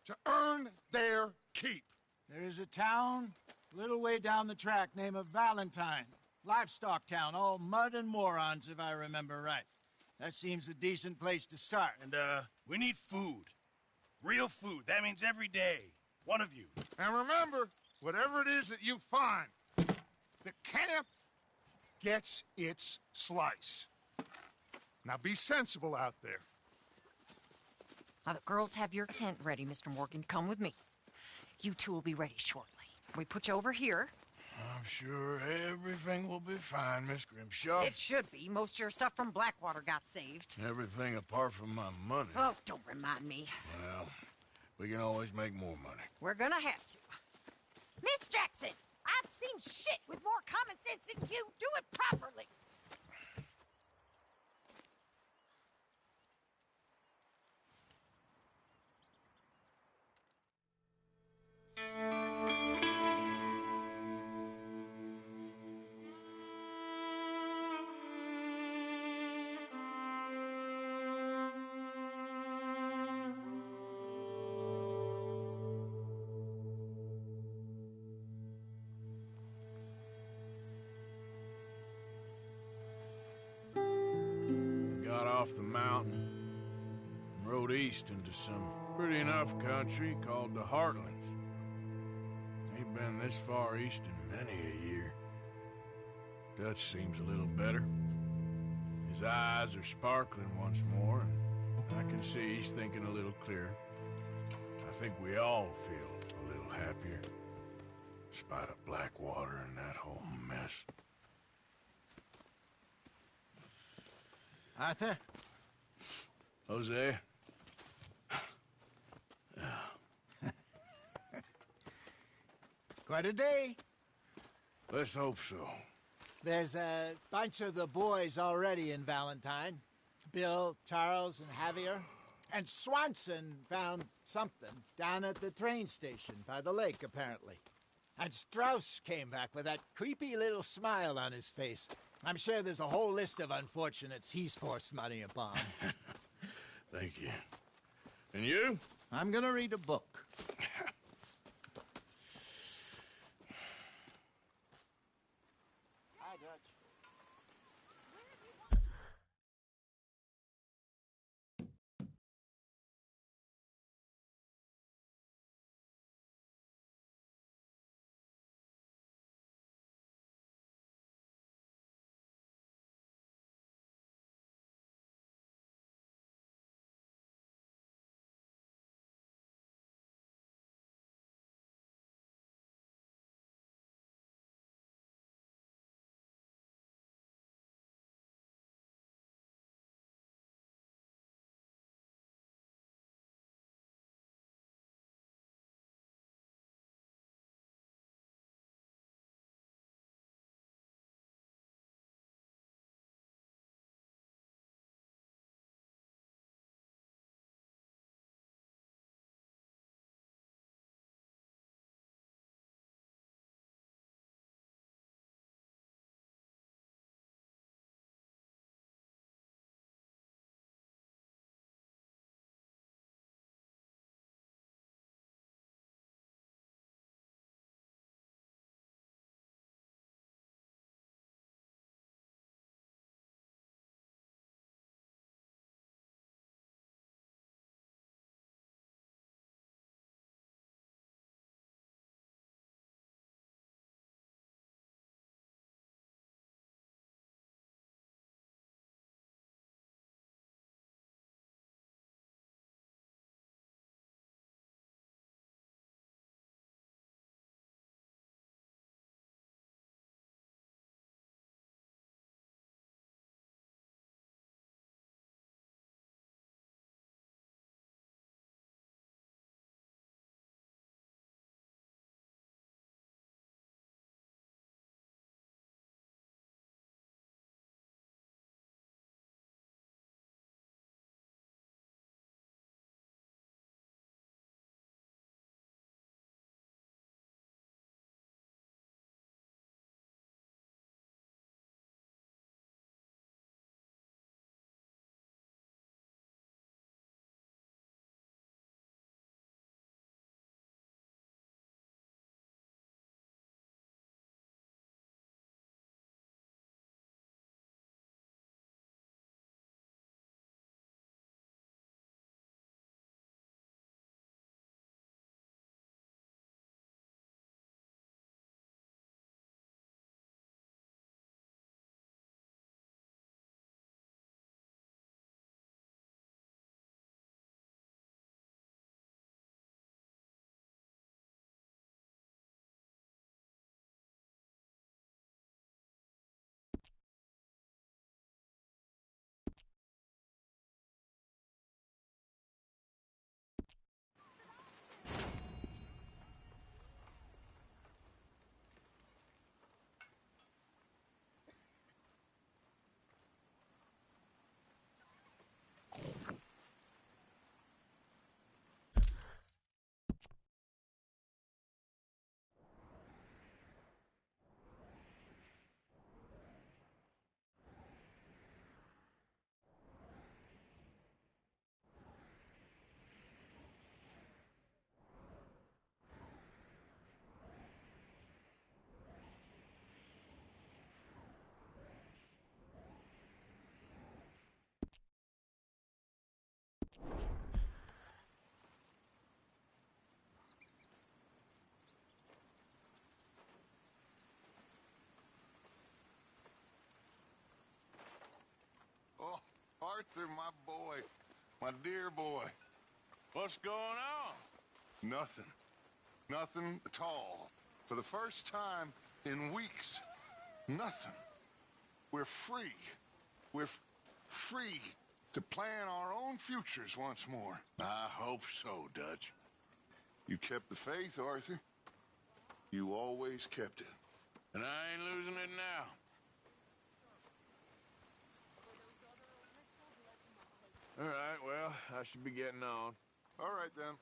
S6: to earn their keep.
S8: There is a town a little way down the track named Valentine. Livestock town, all mud and morons, if I remember right. That seems a decent place to start.
S3: And, we need food. Real food. That means every day. One of you.
S6: And remember, whatever it is that you find, the camp gets its slice. Now be sensible out there.
S16: Now, the girls have your tent ready, Mr. Morgan. Come with me. You two will be ready shortly. We put you over here.
S1: I'm sure everything will be fine, Miss Grimshaw.
S16: It should be. Most of your stuff from Blackwater got saved.
S1: Everything apart from my money.
S16: Oh, don't remind me.
S1: Well, we can always make more money.
S16: We're gonna have to. Miss Jackson, I've seen shit with more common sense than you. Do it properly.
S1: Off the mountain and rode east into some pretty enough country called the Heartlands. Ain't
S4: Haven't been this far east in many a year. Dutch seems a little better. His eyes are sparkling once more, and I can see he's thinking a little clearer. I think we all feel a little happier, in spite of Blackwater and that whole mess.
S8: Arthur?
S4: Jose?
S8: Quite a day.
S4: Let's hope so.
S8: There's a bunch of the boys already in Valentine. Bill, Charles, and Javier. And Swanson found something down at the train station by the lake, apparently. And Strauss came back with that creepy little smile on his face. I'm sure there's a whole list of unfortunates he's forced money upon.
S4: Thank you. And you?
S8: I'm gonna read a book.
S6: Arthur, my boy. My dear boy.
S11: What's going on?
S6: Nothing. Nothing at all. For the first time in weeks, nothing. We're free. We're free to plan our own futures once more.
S4: I hope so, Dutch.
S6: You kept the faith, Arthur. You always kept it.
S11: And I ain't losing it now.
S2: All right, well, I should be getting on.
S6: All right, then.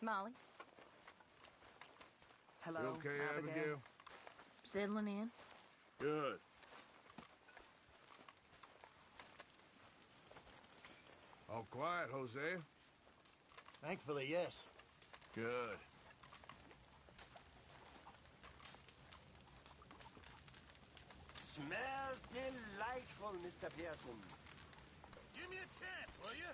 S13: Molly.
S4: You okay, Abigail?
S13: Settling in.
S4: Good. All quiet, Jose?
S5: Thankfully, yes.
S4: Good.
S15: Smells delightful, Mr. Pearson.
S3: Give me a chance, will you?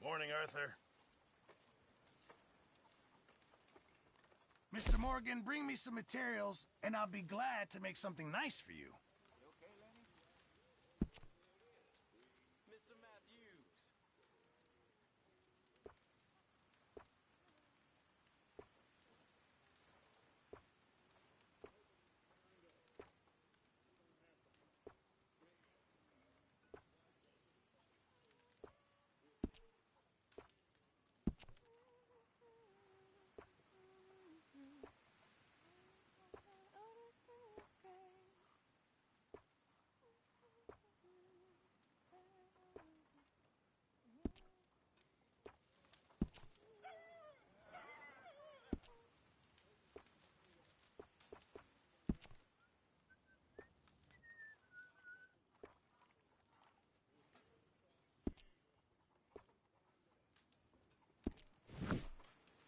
S3: Morning, Arthur. Mr. Morgan, bring me some materials, and I'll be glad to make something nice for you.
S15: Mr. Matthews.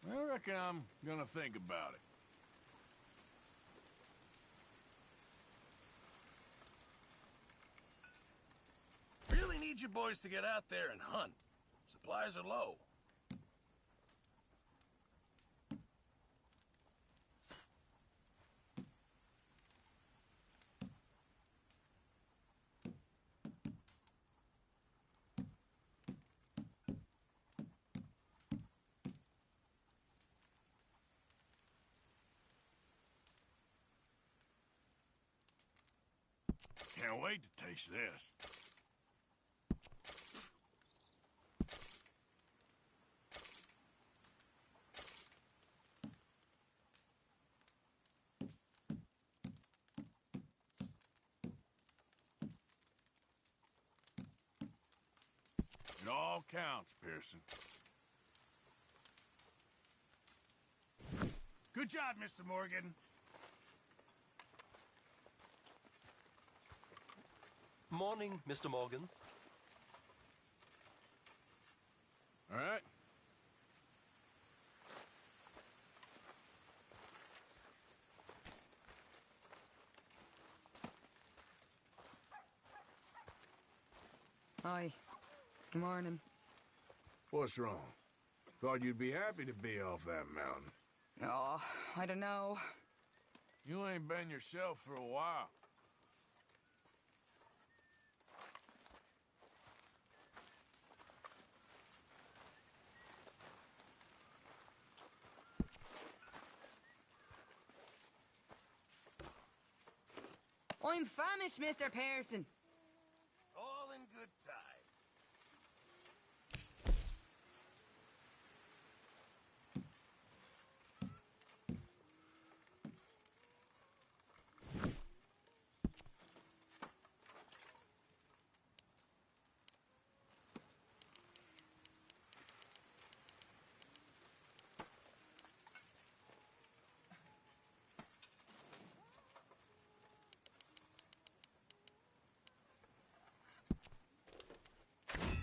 S4: I reckon I'm gonna think about it.
S3: Really need you boys to get out there and hunt. Supplies are low.
S4: Can't wait to taste this. It all counts, Pearson.
S3: Good job, Mr. Morgan.
S15: Morning, Mr. Morgan.
S4: All right.
S17: Hi. Good morning.
S4: What's wrong? Thought you'd be happy to be off that mountain.
S17: Oh, I don't know.
S4: You ain't been yourself for a while.
S17: I'm famished, Mr. Pearson.
S3: All in good time.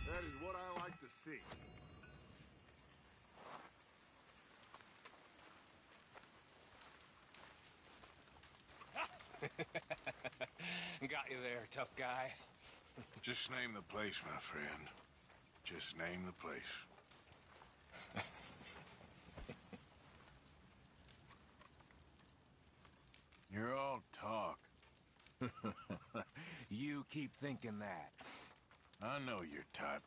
S6: That is what I like to see.
S11: Got you there, tough guy.
S4: Just name the place, my friend. Just name the place.
S11: keep thinking that.
S4: I know your type.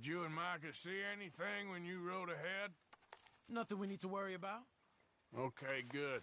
S4: Did you and Micah see anything when you rode ahead?
S12: Nothing we need to worry about.
S4: Okay, good.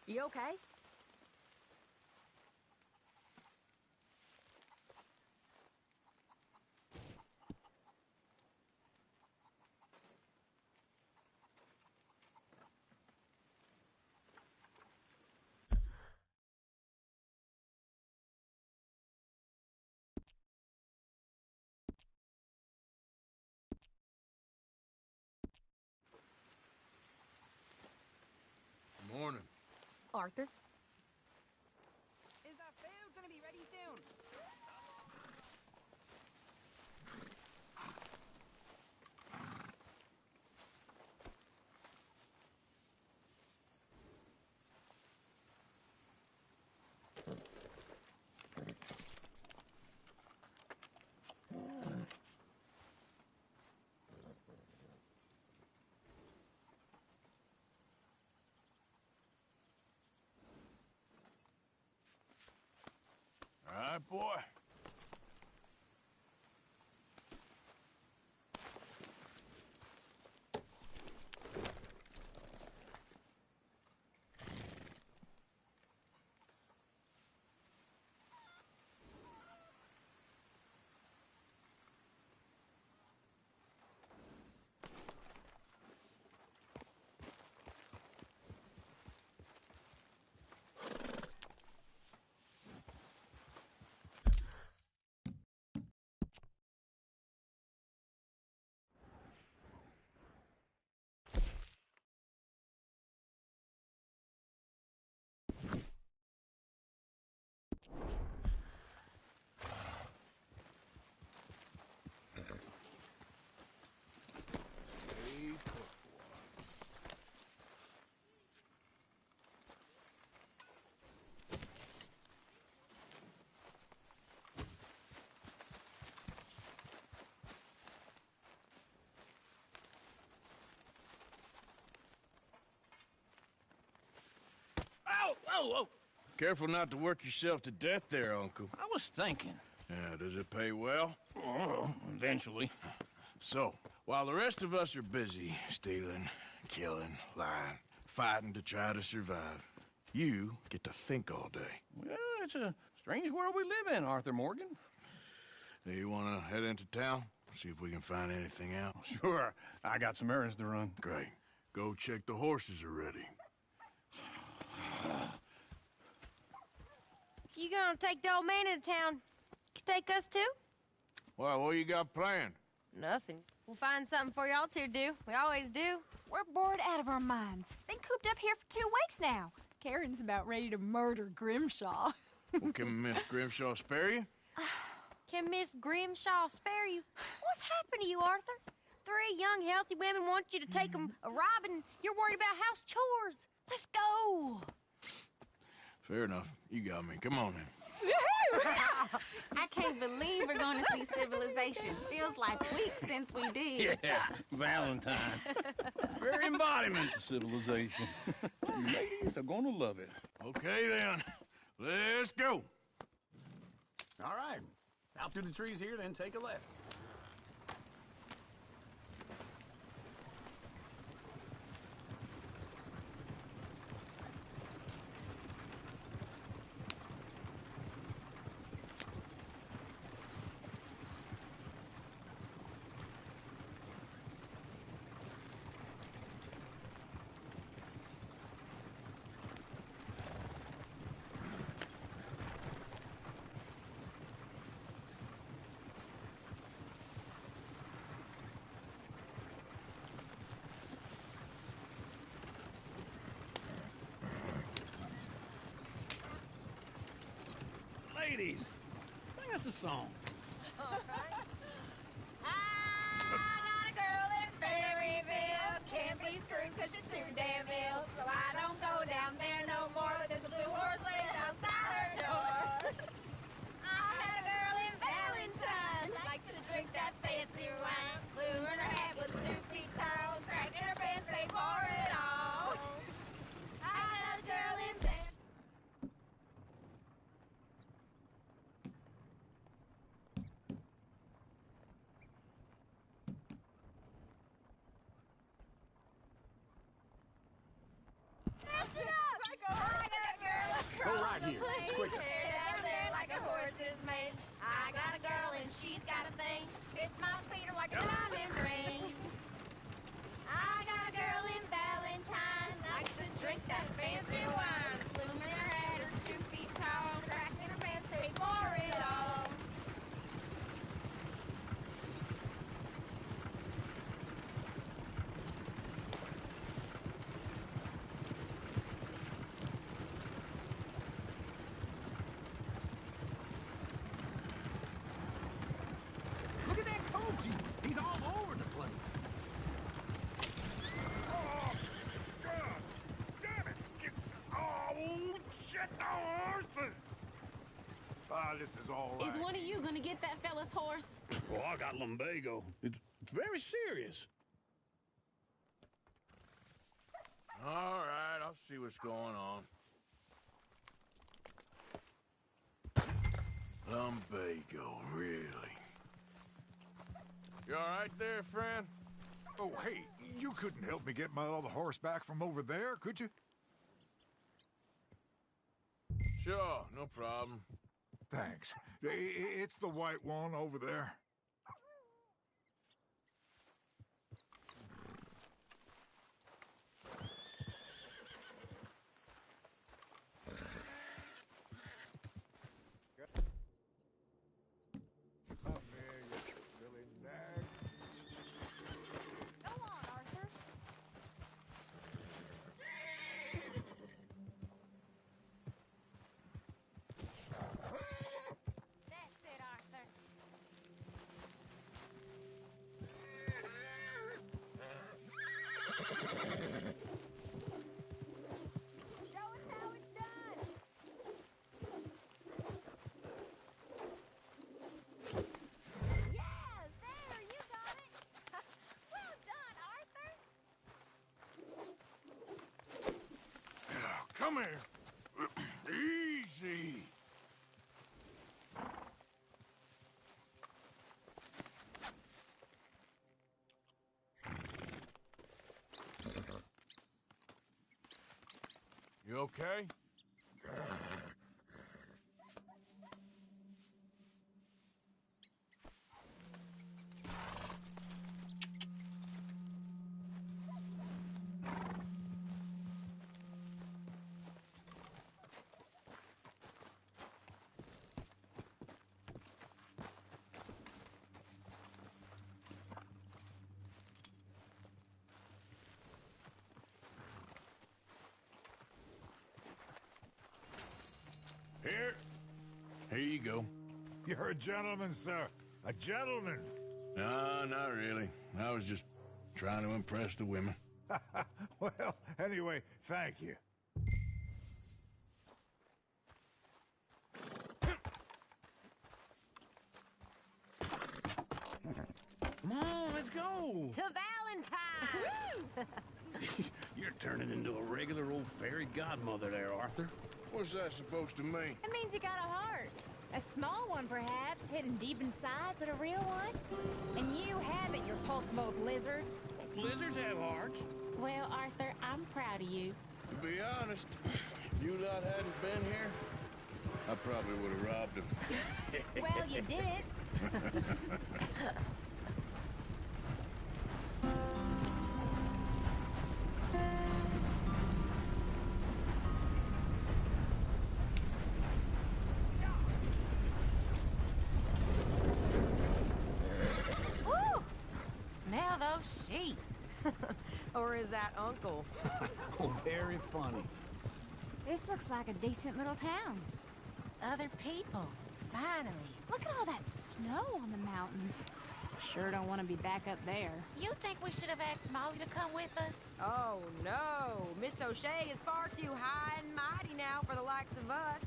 S13: You okay?
S4: Morning.
S13: Arthur?
S17: Is that food gonna be ready soon?
S4: All right, boy.
S11: Whoa!
S4: Careful not to work yourself to death there, Uncle.
S11: I was thinking.
S4: Yeah, does it pay well?
S11: Oh, eventually.
S4: So, while the rest of us are busy stealing, killing, lying, fighting to try to survive, you get to think all day.
S11: Well, it's a strange world we live in, Arthur Morgan.
S4: Hey, you want to head into town? See if we can find anything out?
S11: Sure. I got some errands to run.
S4: Great. Go check the horses are ready.
S18: you gonna take the old man into town, you take us too?
S4: Well, what you got planned?
S18: Nothing. We'll find something for y'all to do. We always do.
S13: We're bored out of our minds. Been cooped up here for 2 weeks now. Karen's about ready to murder Grimshaw.
S4: Well, can Miss Grimshaw spare you?
S18: Can Miss Grimshaw spare you? What's happened to you, Arthur? 3 young, healthy women want you to take them a robbing. You're worried about house chores. Let's go.
S4: Fair enough. You got me. Come on then.
S19: I can't believe we're going to see civilization. Feels like weeks since we did.
S20: Yeah, Valentine. Very embodiment of civilization. Ladies are gonna love it.
S4: Okay then. Let's go.
S20: All right. Out through the trees here, then take a left. Ladies, sing us a song.
S18: All right. I got a girl in Berryville. Can't be screwed 'cause she's too damn ill. So I don't go down there no more. There's a blue horse laid outside her door. I had a girl in Valentine. Likes to drink that fancy wine. Blue in her hat was 2 feet tall. Crack in her pants, paid for it all. I had a girl in Valentine.
S20: Go right here. It's quicker.
S18: Down there like a horse is made. I got a girl and she's got a thing. Fits my feet like a diamond ring. I got a girl in Valentine. Likes to drink that fancy wine. Bloom in her head is 2 feet tall. Crack in her pants, paid for it all.
S20: Look at that Koji. He's all over the place.
S6: Oh, God! Damn it! Oh, shit, the horses! Ah, this is all right.
S19: Is one of you going to get that fella's horse?
S20: Oh, I got lumbago. It's very serious.
S4: All right, I'll see what's going on. Lumbago, really? You all right there, friend?
S6: Oh, hey, you couldn't help me get my other horse back from over there, could you?
S4: Sure, no problem.
S6: Thanks. It's the white one over there. Come here, you silly nag.
S13: Go on, Arthur.
S18: That's it, Arthur.
S13: Show us how it's done. Yes, there, you got it. Well done, Arthur.
S4: Come here. Easy. You okay?
S6: You're a gentleman, sir. A gentleman.
S4: No, not really. I was just trying to impress the women.
S6: Well, anyway, thank you.
S20: Come on, let's go.
S18: To Valentine!
S20: You're turning into a regular old fairy godmother there, Arthur.
S4: What's that supposed to mean?
S18: It means you got a heart. A small one, perhaps, hidden deep inside, but a real one. And you have it, you pulse-smoke lizard.
S20: Lizards have hearts.
S19: Well, Arthur, I'm proud of you.
S4: To be honest, if you lot hadn't been here, I probably would have robbed him.
S18: Well, you did it.
S16: Woo! Smell those sheep. Or is that Uncle?
S20: Oh, very funny.
S18: This looks like a decent little town.
S16: Other people. Finally.
S18: Look at all that snow on the mountains. Sure don't want to be back up there.
S16: You think we should have asked Molly to come with us?
S17: Oh, no. Miss O'Shea is far too high and mighty now for the likes of us.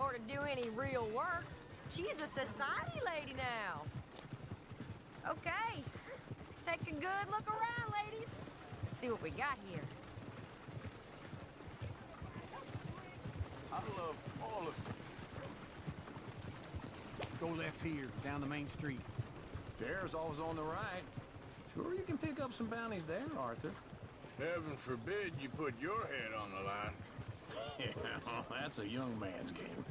S17: Or to do any real work. She's a society lady now. Okay. Take a good look around, ladies. Let's see what we got here.
S20: I love all of it. Go left here, down the main street.
S11: There's always on the right.
S20: Sure you can pick up some bounties there, Arthur.
S4: Heaven forbid you put your head on the line.
S20: Yeah, that's a young man's game.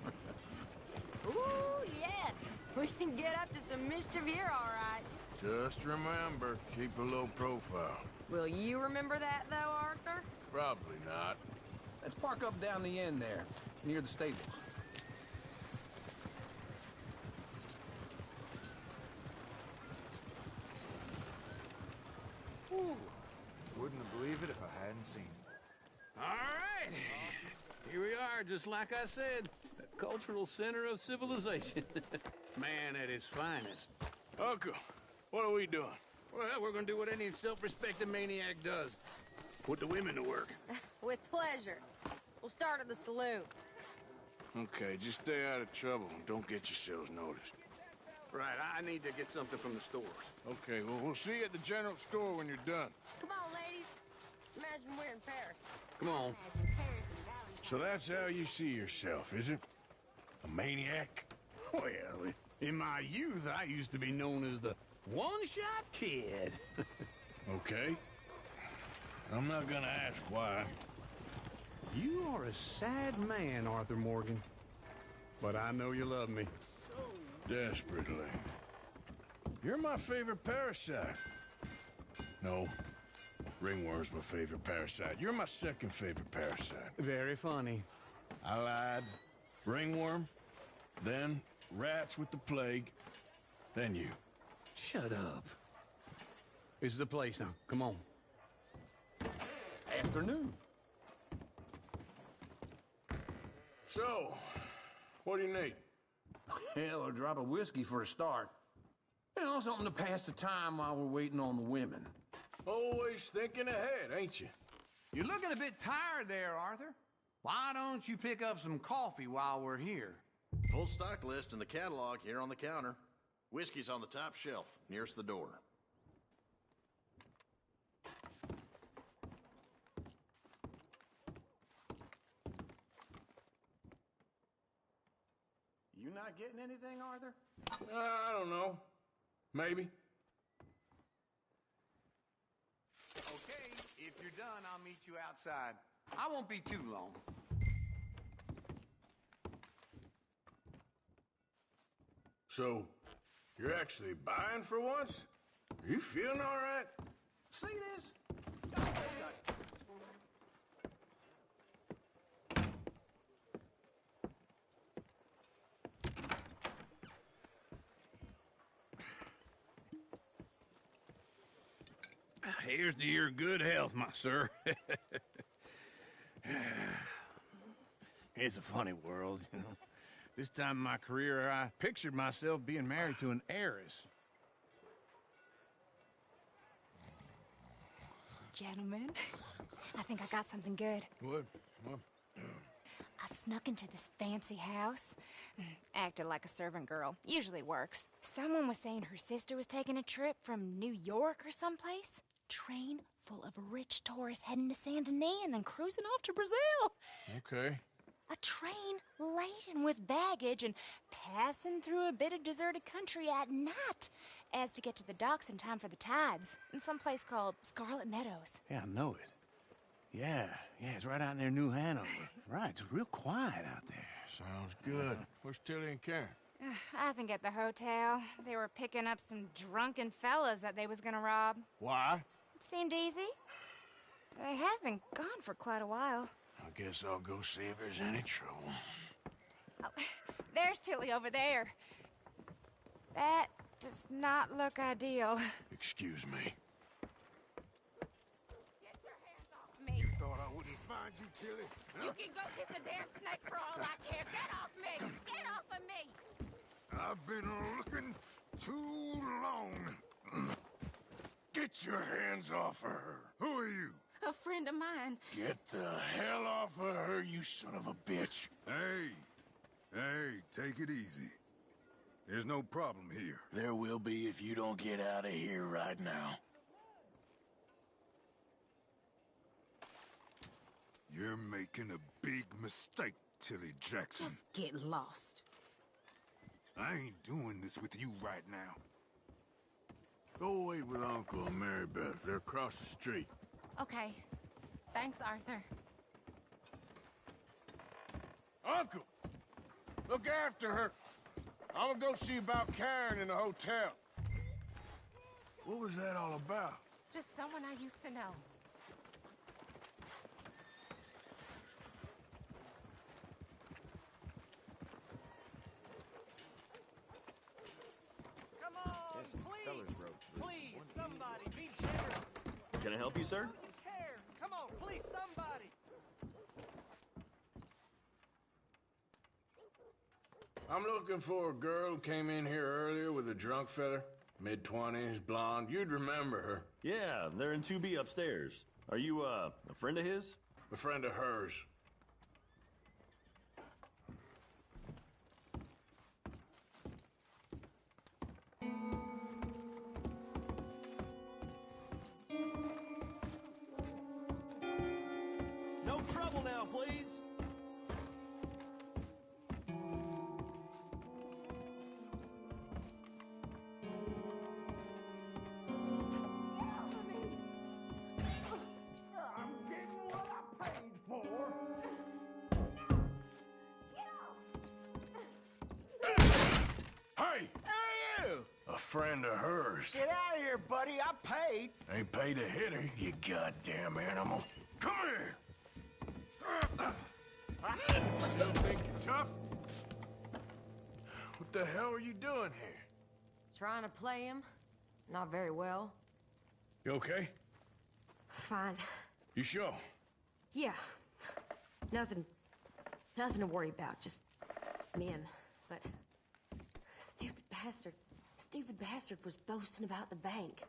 S17: Ooh, yes. We can get up to some mischief here, all right.
S4: Just remember, keep a low profile.
S17: Will you remember that, though, Arthur?
S4: Probably not.
S20: Let's park up down the end there, near the stables.
S2: Ooh, wouldn't have believed it if I hadn't seen it.
S20: All right. Here we are, just like I said. The cultural center of civilization. Man at his finest.
S4: Uncle, what are we doing?
S20: Well, we're gonna do what any self-respecting maniac does. Put the women to work.
S17: With pleasure. We'll start at the saloon.
S4: Okay, just stay out of trouble and don't get yourselves noticed.
S20: Right, I need to get something from the stores.
S4: Okay, well, we'll see you at the general store when you're done.
S17: Come on, ladies. Imagine we're in Paris.
S20: Come on.
S4: So that's how you see yourself, is it? A maniac?
S20: Well, in my youth, I used to be known as the one-shot kid.
S4: Okay. I'm not gonna ask why.
S20: You are a sad man, Arthur Morgan. But I know you love me.
S4: Desperately. You're my favorite parasite. No. Ringworm's my favorite parasite. You're my second favorite parasite.
S20: Very funny.
S4: I lied. Ringworm, then rats with the plague, then you.
S20: Shut up. This is the place now. Come on. Afternoon.
S4: So, what do you need?
S20: Hell, a drop of whiskey for a start. You know, something to pass the time while we're waiting on the women.
S4: Always thinking ahead, ain't you?
S2: You're looking a bit tired there, Arthur. Why don't you pick up some coffee while we're here?
S21: Full stock list in the catalog here on the counter. Whiskey's on the top shelf, nearest the door.
S2: You not getting anything, Arthur?
S4: I don't know. Maybe.
S2: Okay, if you're done, I'll meet you outside. I won't be too long.
S4: So, you're actually buying for once? Are you feeling all right?
S2: See this?
S20: Here's to your good health, my sir. It's a funny world, you know. This time in my career, I pictured myself being married to an heiress.
S13: Gentlemen, I think I got something good.
S4: What?
S13: I snuck into this fancy house. Acted like a servant girl. Usually works. Someone was saying her sister was taking a trip from New York or someplace. Train full of rich tourists heading to Saint Denis and then cruising off to Brazil.
S4: Okay.
S13: A train laden with baggage and passing through a bit of deserted country at night as to get to the docks in time for the tides in some place called Scarlet Meadows.
S20: Yeah, I know it. Yeah, it's right out near New Hanover. Right, it's real quiet out there.
S4: Sounds good. Where's Tilly and Karen?
S13: I think at the hotel. They were picking up some drunken fellas that they was gonna rob.
S4: Why?
S13: It seemed easy. They have been gone for quite a while.
S4: I guess I'll go see if there's any trouble.
S13: Oh, there's Tilly over there. That does not look ideal.
S4: Excuse me.
S13: Get your hands off me.
S6: Thought I wouldn't find you, Tilly.
S18: You can go kiss a damn snake for all I care. Get off me! Get off of me!
S6: I've been looking too long. Get your hands off of her. Who are you?
S19: A friend of mine.
S4: Get the hell off of her, you son of a bitch.
S6: Hey, take it easy. There's no problem here.
S4: There will be if you don't get out of here right now.
S6: You're making a big mistake, Tilly Jackson.
S19: Just get lost.
S6: I ain't doing this with you right now.
S4: Go wait with Uncle and Mary Beth. They're across the street.
S19: Okay. Thanks, Arthur.
S4: Uncle! Look after her. I'm gonna go see about Karen in the hotel. What was that all about?
S19: Just someone I used to know.
S9: Come on, please, somebody, be generous.
S7: Can I help you, sir?
S9: Care. Come on, please, somebody.
S4: I'm looking for a girl who came in here earlier with a drunk fella. Mid-20s, blonde. You'd remember her.
S7: Yeah, they're in 2B upstairs. Are you, a friend of his?
S4: A friend of hers.
S7: No trouble now, please.
S4: Friend of hers.
S9: Get out of here, buddy. I paid.
S4: Ain't paid to hit her, you goddamn animal. Come here! You don't think you're tough? What the hell are you doing here?
S17: Trying to play him. Not very well.
S4: You okay?
S17: Fine.
S4: You sure?
S17: Yeah. Nothing to worry about. Just men. But stupid bastard was boasting about the bank.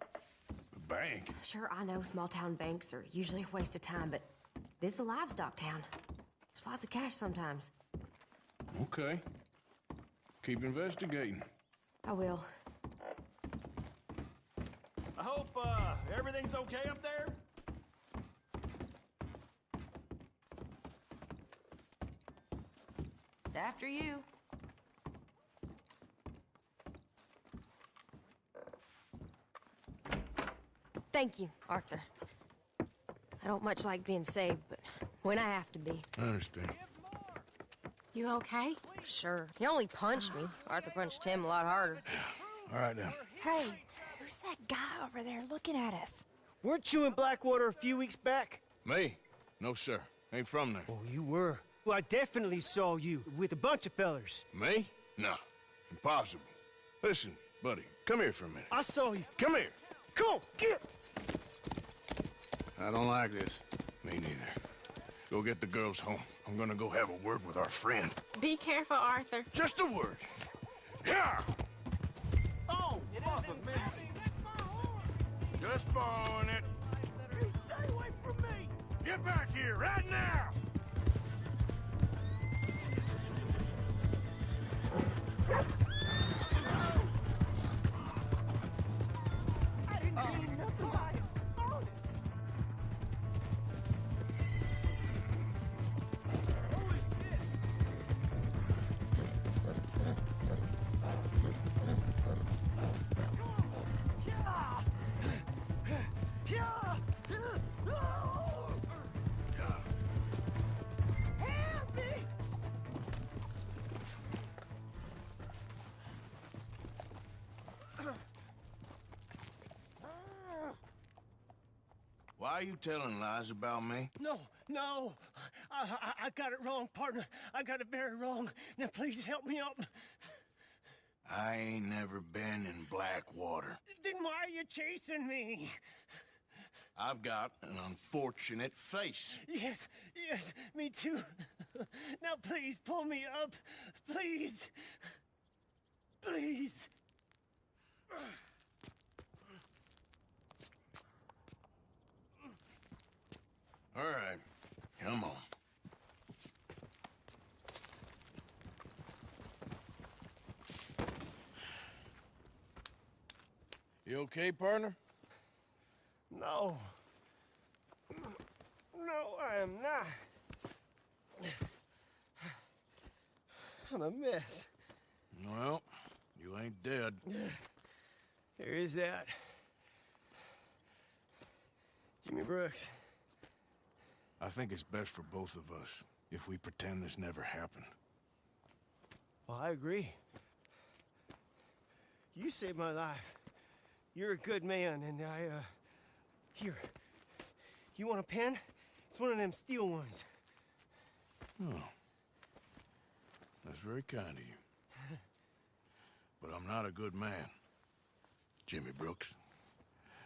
S4: The bank?
S17: Sure, I know small town banks are usually a waste of time, but this is a livestock town. There's lots of cash sometimes.
S4: Okay. Keep investigating.
S17: I will.
S7: I hope, everything's okay up there?
S17: After you. Thank you, Arthur. I don't much like being saved, but when I have to be.
S4: I understand.
S17: You okay? Sure. He only punched me. Arthur punched him a lot harder.
S4: All right, now.
S13: Hey, who's that guy over there looking at us?
S9: Weren't you in Blackwater a few weeks back?
S4: Me? No, sir. Ain't from there.
S9: Oh, you were. Well, I definitely saw you with a bunch of fellers.
S4: Me? No. Impossible. Listen, buddy, come here for a minute.
S9: I saw you.
S4: Come here.
S9: Come on, get!
S4: I don't like this. Me neither. Go get the girls home. I'm gonna go have a word with our friend.
S19: Be careful, Arthur.
S4: Just a word. Yeah!
S14: Oh, it isn't me.
S4: Just borrowing it.
S14: You stay away from me.
S4: Get back here right now!
S14: I didn't mean nothing by it. Honest. Holy shit. Help me!
S4: Why are you telling lies about me?
S14: No. I got it wrong, partner. I got it very wrong. Now please help me out.
S4: I ain't never been in Blackwater.
S14: Then why are you chasing me?
S4: I've got an unfortunate face.
S14: Yes, me too. Now please pull me up. Please. Please.
S4: All right, come on. You okay, partner?
S14: No. No, I am not. I'm a mess.
S4: Well, you ain't dead.
S14: There is that. Jimmy Brooks.
S4: I think it's best for both of us if we pretend this never happened.
S14: Well, I agree. You saved my life. You're a good man, and here. You want a pen? It's one of them steel ones.
S4: Oh. That's very kind of you. But I'm not a good man, Jimmy Brooks.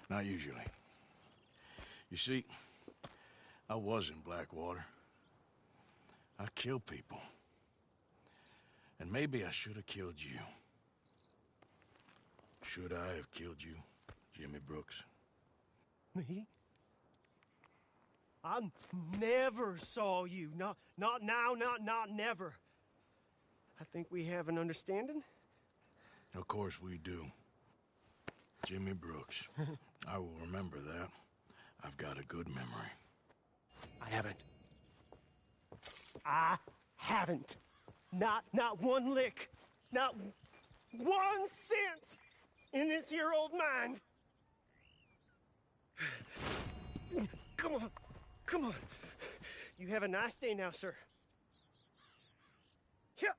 S4: Not usually. You see, I was in Blackwater. I killed people. And maybe I should have killed you. Should I have killed you, Jimmy Brooks?
S14: Me? I never saw you. Not now, not never. I think we have an understanding.
S4: Of course we do. Jimmy Brooks. I will remember that. I've got a good memory.
S14: I haven't. Not one lick. Not 1 cent in this here old mind. Come on. You have a nice day now, sir. Yeah.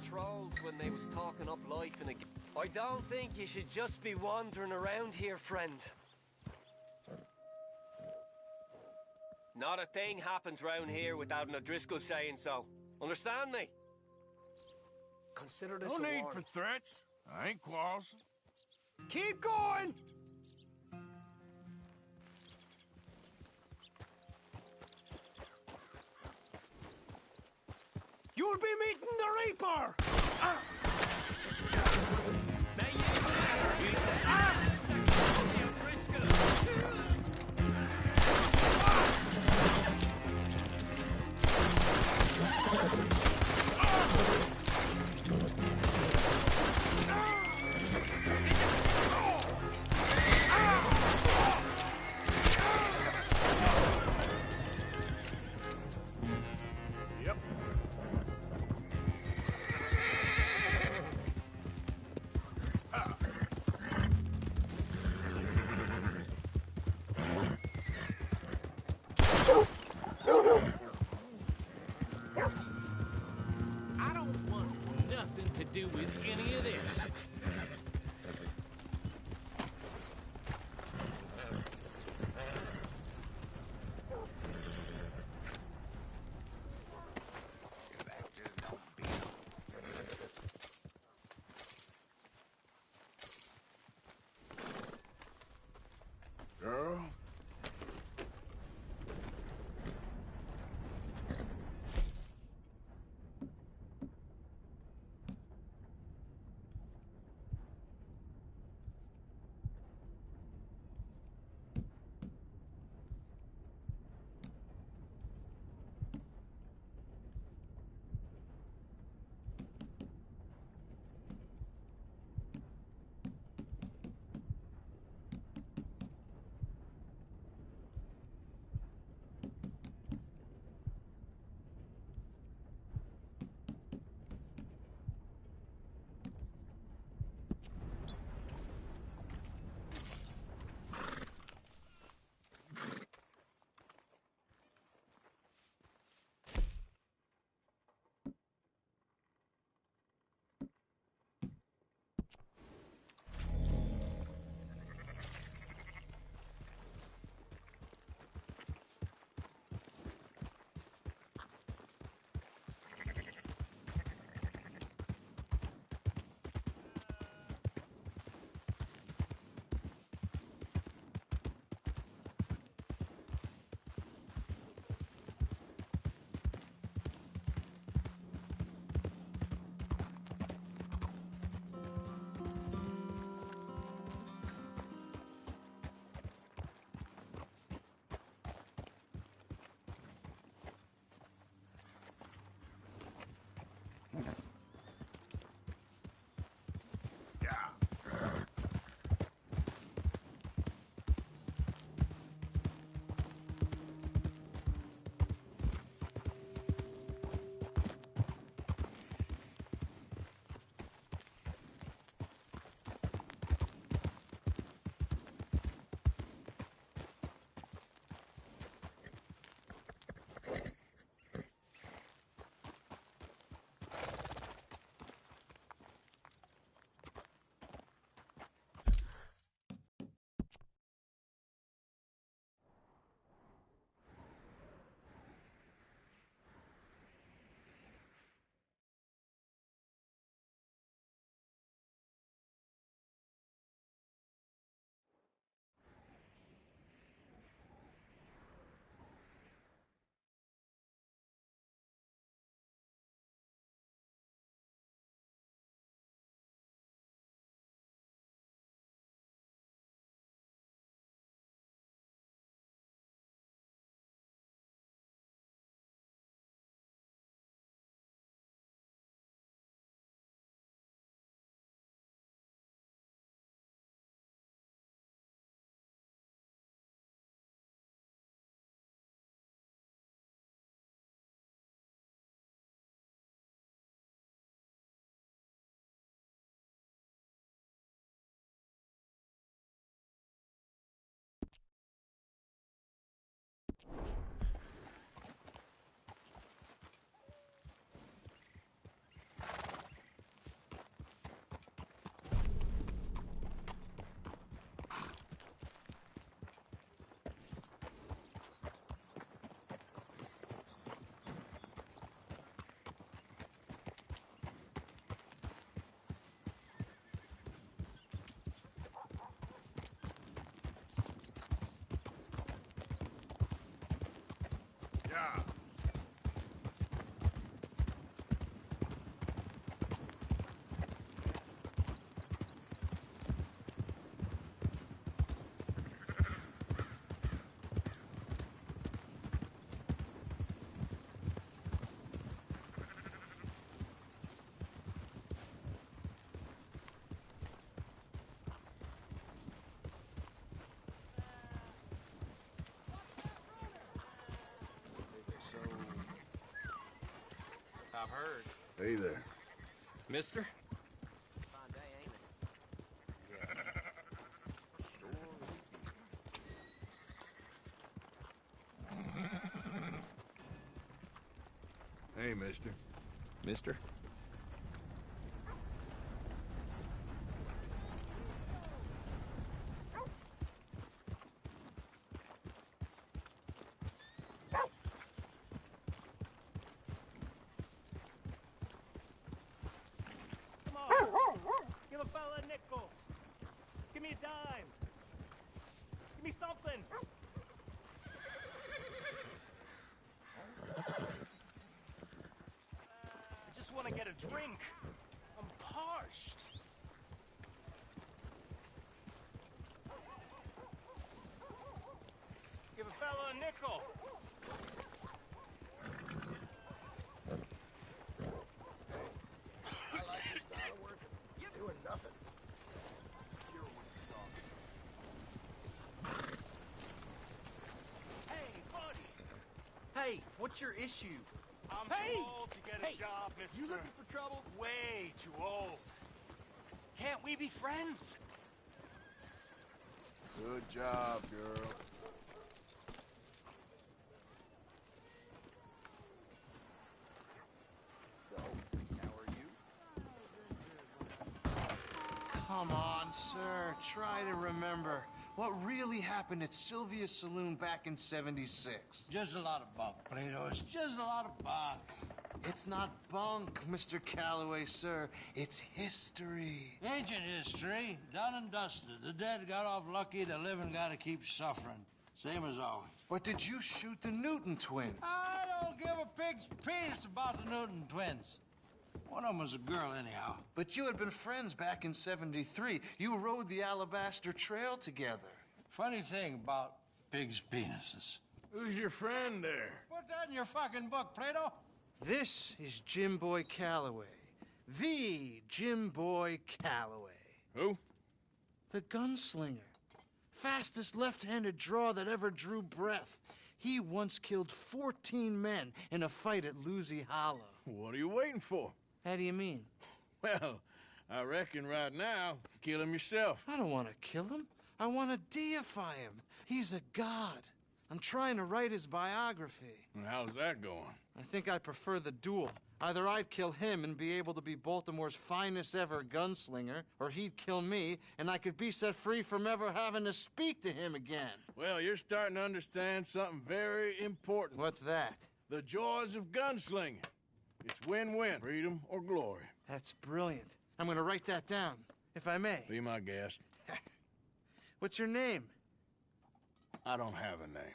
S14: trolls when they was talking up life in a... I don't think you should just be wandering around here, friend. Not a thing happens round here without an O'Driscoll saying so. Understand me?
S15: Consider this
S3: No
S15: a
S3: need
S15: warning.
S3: for threats. I ain't quarrelsome.
S15: Keep going! You'll be meeting the Reaper!
S3: Yep. job.
S10: I've heard.
S4: Hey there.
S10: Mister?
S12: Fine day, ain't it?
S4: Hey, mister.
S10: Mister?
S14: Come on. Give a fella a nickel. Give me a dime. Give me something. I just want to get a drink. I'm parched. Give a fella a nickel.
S3: I like your style of working. Doing nothing.
S14: Hey, buddy.
S10: Hey, what's your issue?
S14: I'm too old to get a job, mister.
S10: You looking for trouble?
S14: Way too old. Can't we be friends?
S4: Good job, girl.
S10: So, how are you?
S22: Come on, sir. Try to remember. What really happened at Sylvia's Saloon back in '76?
S23: Just a lot of bunk, Plato. It's just a lot of bunk.
S22: It's not bunk, Mr. Calloway, sir. It's history.
S23: Ancient history, done and dusted. The dead got off lucky, the living gotta keep suffering. Same as always.
S22: But did you shoot the Newton twins?
S23: I don't give a pig's penis about the Newton twins. One of them was a girl, anyhow.
S22: But you had been friends back in '73. You rode the Alabaster Trail together.
S23: Funny thing about pigs' penises.
S4: Who's your friend there?
S23: Put that in your fucking book, Plato.
S22: This is Jim Boy Calloway. The Jim Boy Calloway.
S4: Who?
S22: The gunslinger. Fastest left-handed draw that ever drew breath. He once killed 14 men in a fight at Lucy Hollow.
S4: What are you waiting for?
S22: How do you mean?
S4: Well, I reckon right now, kill him yourself.
S22: I don't want to kill him. I want to deify him. He's a god. I'm trying to write his biography.
S4: And how's that going?
S22: I think I prefer the duel. Either I'd kill him and be able to be Baltimore's finest ever gunslinger, or he'd kill me and I could be set free from ever having to speak to him again.
S4: Well, you're starting to understand something very important.
S22: What's that?
S4: The joys of gunslinging. It's win-win, freedom or glory.
S22: That's brilliant. I'm going to write that down, if I may.
S4: Be my guest.
S22: What's your name?
S4: I don't have a name.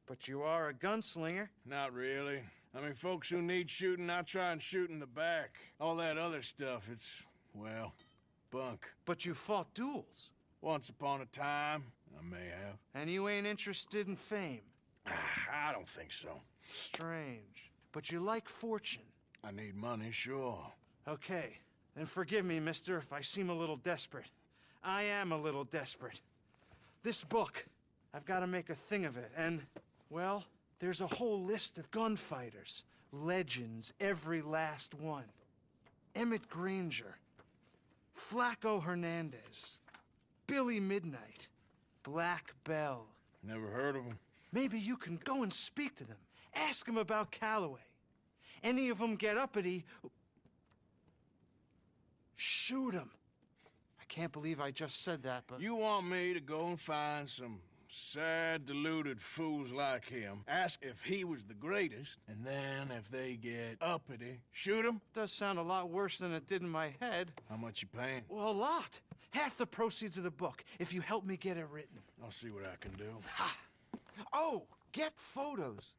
S22: But you are a gunslinger.
S4: Not really. I mean, folks who need shooting, I try and shoot in the back. All that other stuff, it's, well, bunk.
S22: But you fought duels.
S4: Once upon a time, I may have.
S22: And you ain't interested in fame.
S4: I don't think so.
S22: Strange. But you like fortune.
S4: I need money, sure.
S22: Okay. Then forgive me, mister, if I seem a little desperate. I am a little desperate. This book, I've got to make a thing of it, and, well, there's a whole list of gunfighters. Legends, every last one. Emmett Granger. Flaco Hernandez. Billy Midnight. Black Bell.
S4: Never heard of them.
S22: Maybe you can go and speak to them. Ask them about Calloway. Any of them get uppity, shoot them. I can't believe I just said that, but...
S4: You want me to go and find some sad, deluded fools like him, ask if he was the greatest, and then if they get uppity, shoot him?
S22: Does sound a lot worse than it did in my head.
S4: How much you paying?
S22: Well, a lot. Half the proceeds of the book, if you help me get it written.
S4: I'll see what I can do.
S22: Ha! Oh, get photos.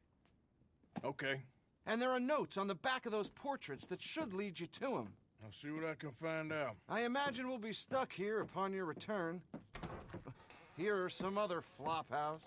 S6: Okay.
S22: And there are notes on the back of those portraits that should lead you to him.
S6: I'll see what I can find out.
S22: I imagine we'll be stuck here upon your return. Here are some other flophouse.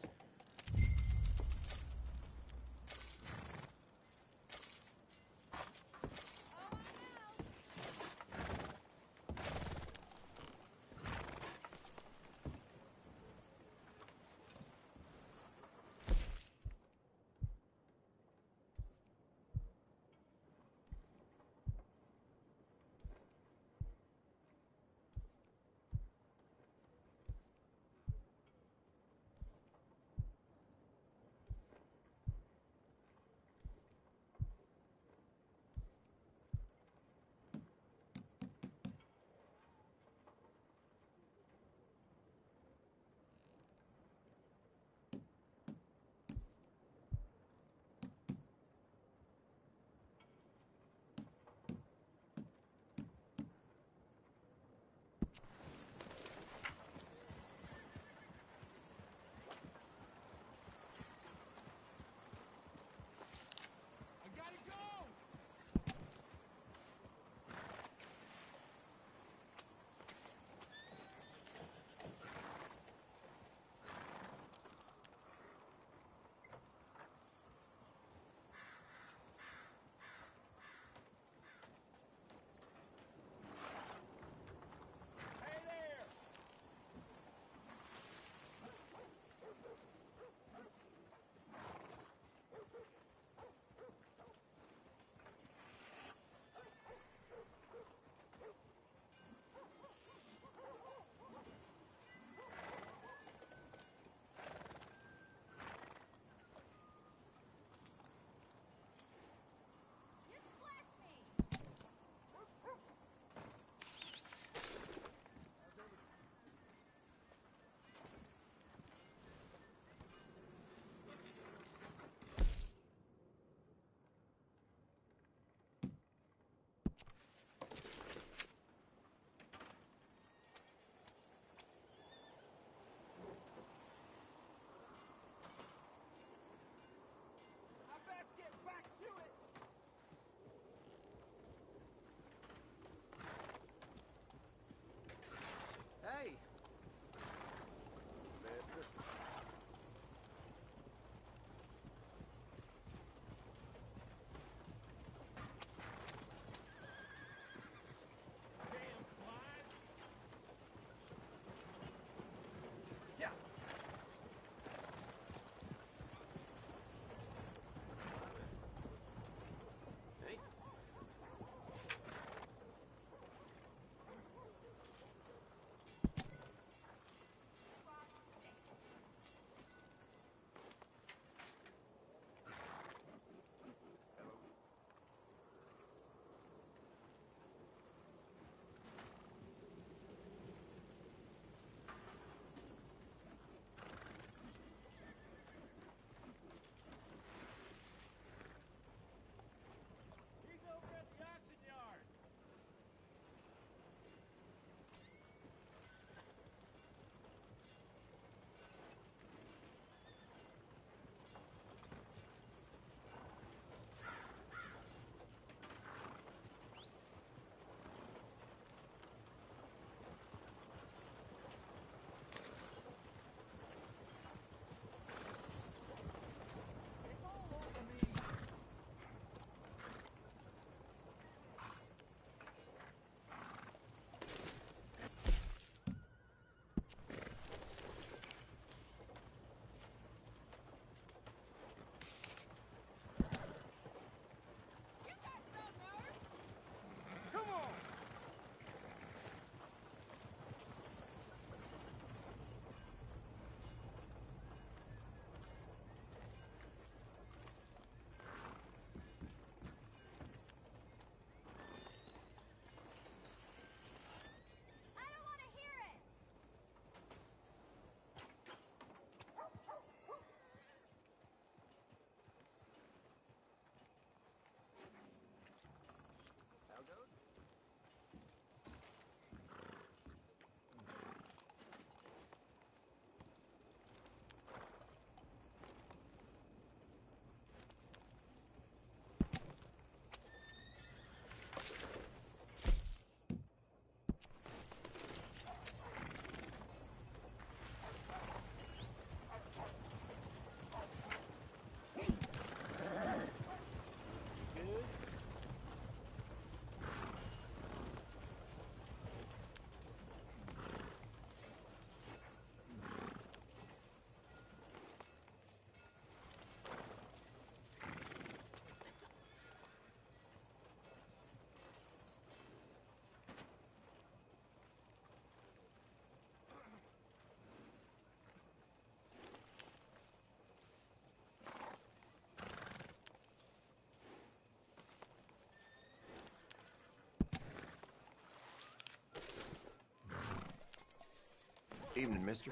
S7: Evening, mister.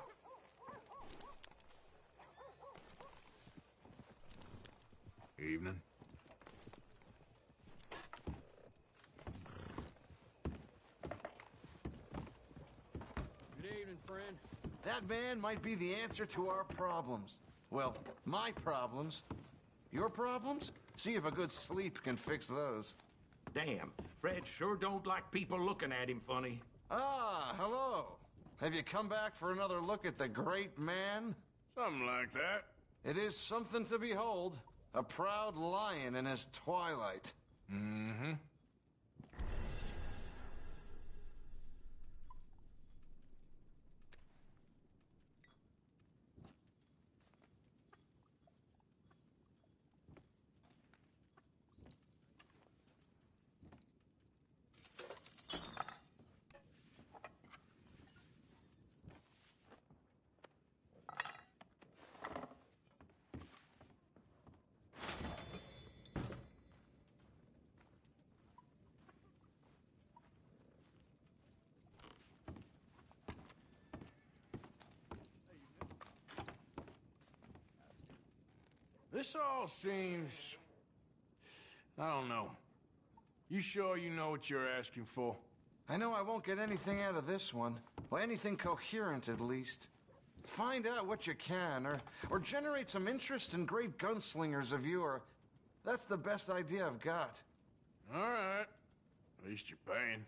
S4: Evening.
S20: Good evening, friend.
S22: That man might be the answer to our problems. Well, my problems. Your problems? See if a good sleep can fix those.
S1: Damn, Fred sure don't like people looking at him funny.
S22: Ah, hello. Have you come back for another look at the great man?
S3: Something like that.
S22: It is something to behold. A proud lion in his twilight.
S4: Mm-hmm. This all seems... I don't know. You sure you know what you're asking for?
S22: I know I won't get anything out of this one. Well, anything coherent, at least. Find out what you can, or generate some interest in great gunslingers of you, or... That's the best idea I've got.
S4: All right. At least you're paying.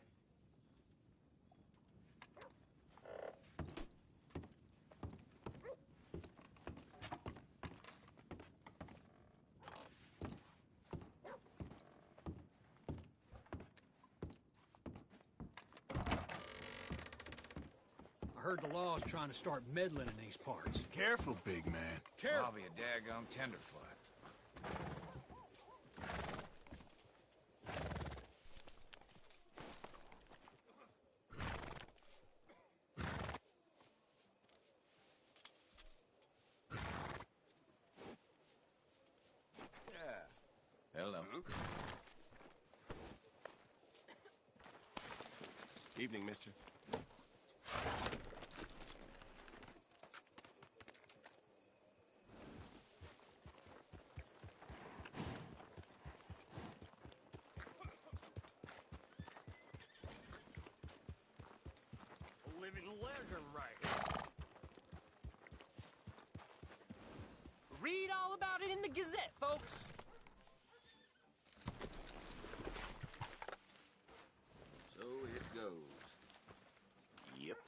S20: I heard the law's trying to start meddling in these parts.
S4: Careful, big man.
S11: I'll be a daggum tenderfoot.
S10: Hello.
S7: Evening, mister.
S14: Living legend right here. Read all about it in the Gazette, folks.
S11: So it goes.
S7: Yep.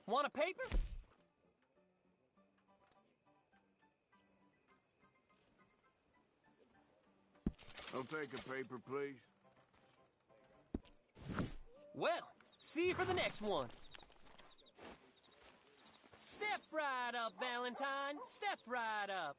S14: Want a paper?
S4: I'll take a paper, please.
S14: Well, see you for the next one. Step right up, Valentine. Step right up.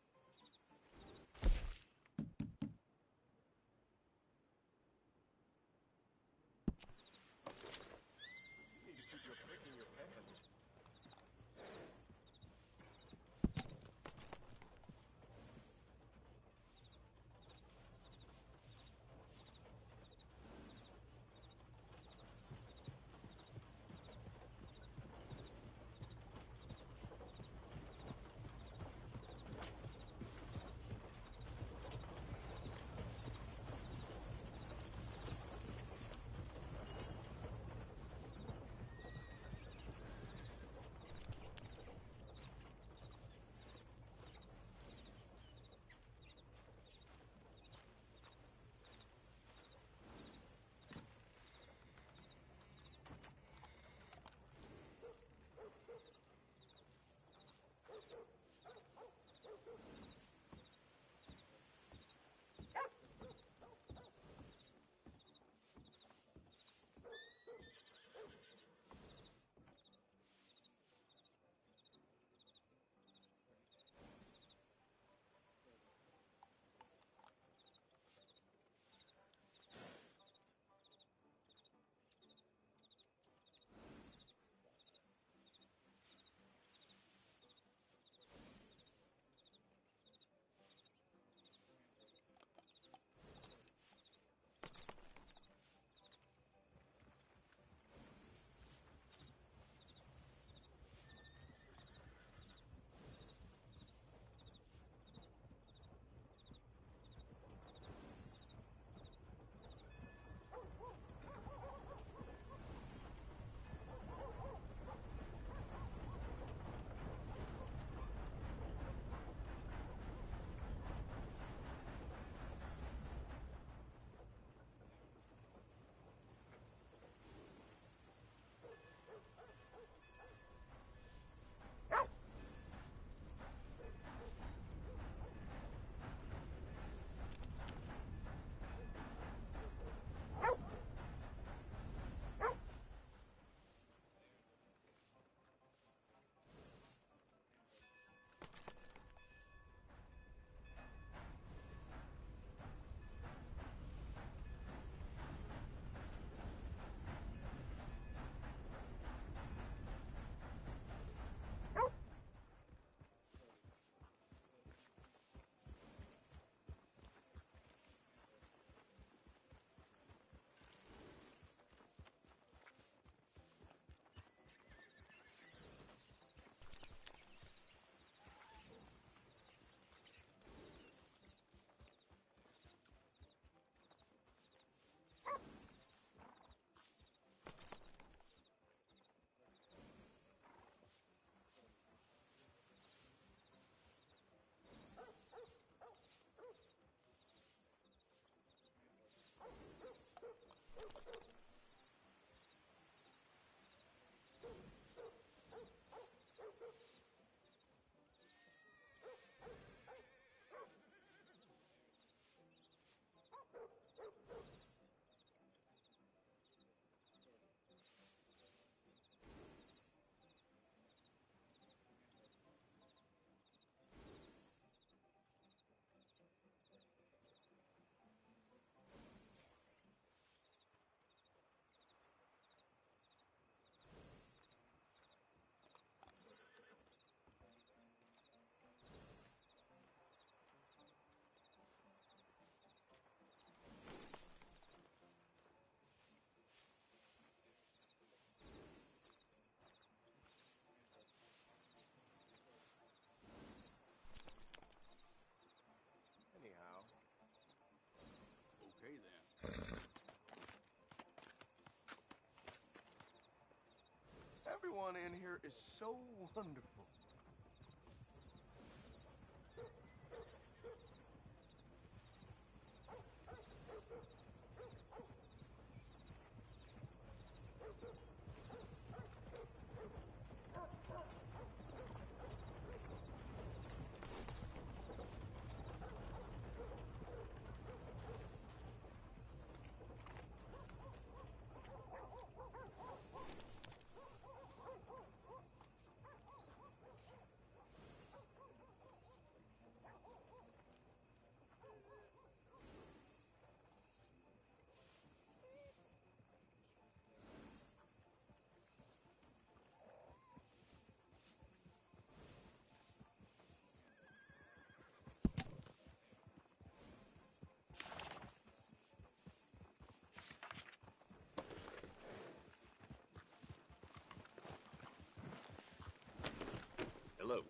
S5: Everyone in here is so wonderful.
S21: Hello.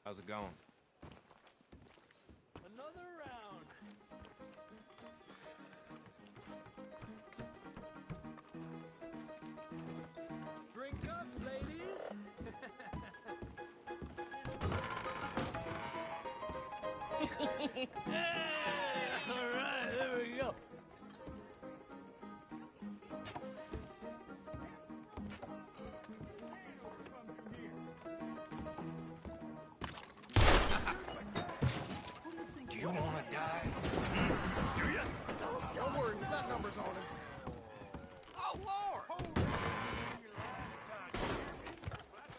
S10: How's it going?
S14: Another round. Drink up, ladies. All right, there we go.
S3: Do you want to die? Do you? Don't worry, we got numbers on him. Oh, Lord!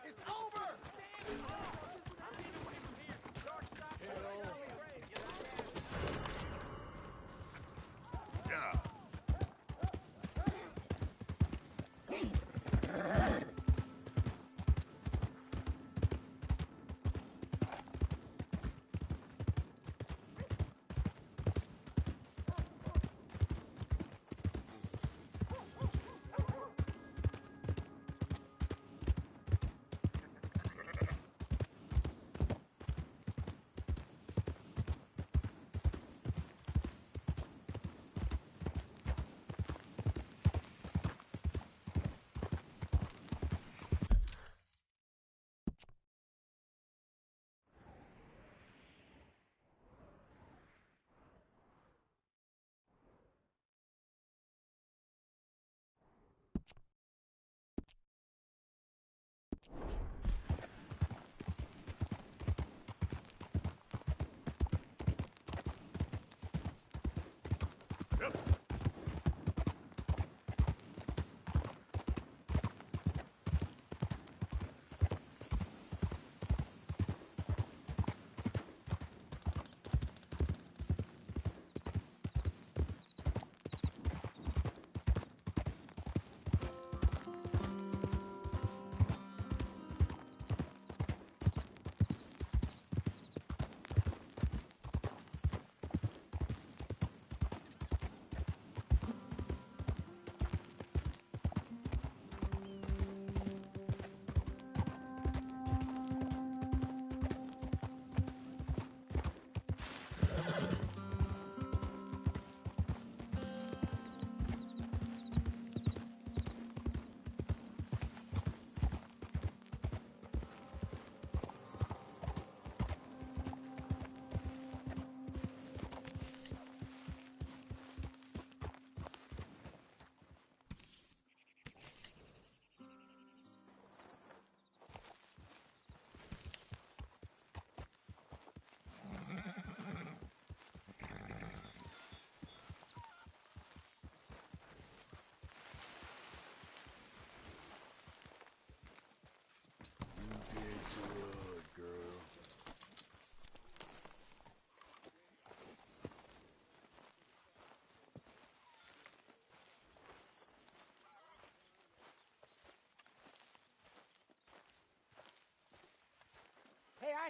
S3: It's over! Yeah.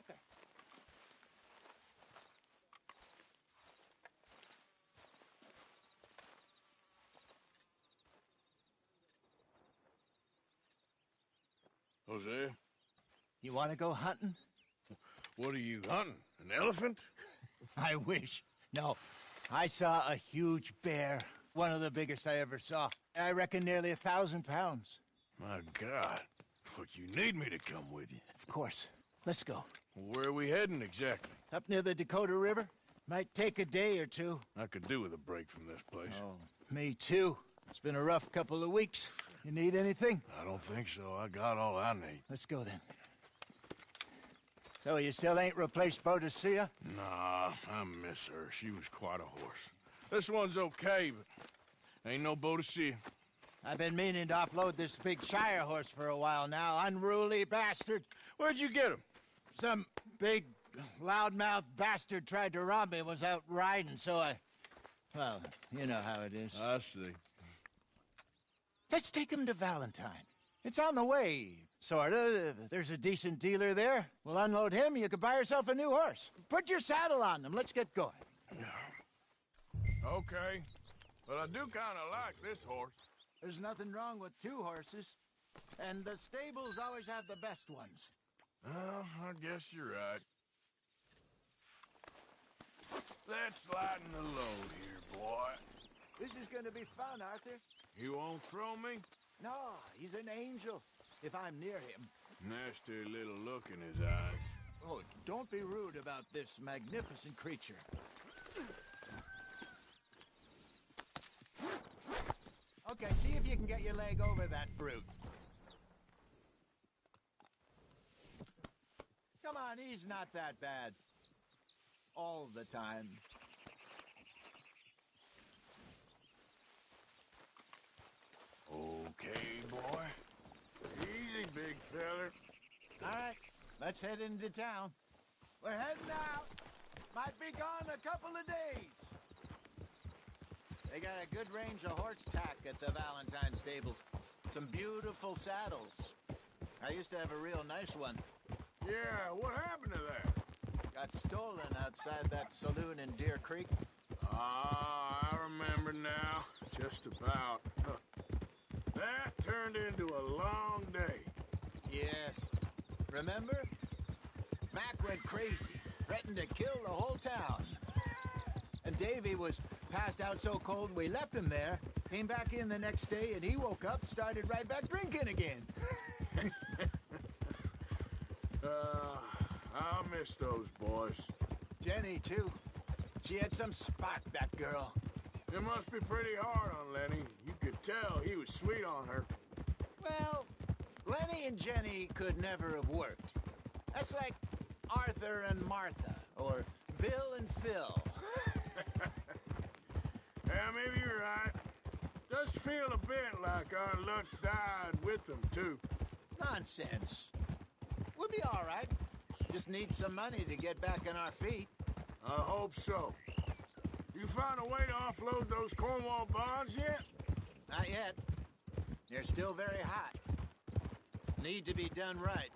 S12: Arthur.
S4: Jose?
S9: You want to go hunting?
S4: What are you hunting? An elephant?
S9: I wish. No. I saw a huge bear. One of the biggest I ever saw. I reckon nearly 1,000 pounds.
S4: My God. Look, you need me to come with you.
S9: Of course. Let's go.
S4: Where are we heading exactly?
S9: Up near the Dakota River. Might take a day or two.
S4: I could do with a break from this place.
S9: Oh, me too. It's been a rough couple of weeks. You need anything?
S4: I don't think so. I got all I need.
S9: Let's go then. So you still ain't replaced Boadicea?
S4: Nah, I miss her. She was quite a horse. This one's okay, but ain't no Boadicea.
S9: I've been meaning to offload this big Shire horse for a while now. Unruly bastard.
S4: Where'd you get him?
S9: Some big, loudmouth bastard tried to rob me and was out riding, so I... Well, you know how it is.
S4: I see.
S9: Let's take him to Valentine. It's on the way, sorta. There's a decent dealer there. We'll unload him, you could buy yourself a new horse. Put your saddle on them, let's get going.
S4: Okay, but I do kind of like this horse.
S9: There's nothing wrong with two horses, and the stables always have the best ones.
S4: Well, I guess you're right. Let's lighten the load here, boy.
S9: This is gonna be fun, Arthur.
S4: You won't throw me?
S9: No, he's an angel, if I'm near him.
S4: Nasty little look in his eyes.
S9: Oh, don't be rude about this magnificent creature. Okay, see if you can get your leg over that brute. Come on, he's not that bad. All the time.
S4: Okay, boy. Easy, big feller.
S9: All right, let's head into town. We're heading out. Might be gone a couple of days. They got a good range of horse tack at the Valentine stables. Some beautiful saddles. I used to have a real nice one.
S4: Yeah, what happened to that?
S9: Got stolen outside that saloon in Deer Creek.
S4: Ah, I remember now. Just about. That turned into a long day.
S9: Yes. Remember? Mac went crazy, threatened to kill the whole town. And Davy was passed out so cold we left him there, came back in the next day, and he woke up, started right back drinking again.
S4: I'll miss those boys.
S9: Jenny, too. She had some spot, that girl.
S4: It must be pretty hard on Lenny. You could tell he was sweet on her.
S9: Well, Lenny and Jenny could never have worked. That's like Arthur and Martha, or Bill and Phil.
S4: Yeah, maybe you're right. Does feel a bit like our luck died with them, too.
S9: Nonsense. We'll be all right. Just need some money to get back on our feet.
S4: I hope so. You find a way to offload those Cornwall bonds yet?
S9: Not yet. They're still very hot. Need to be done right.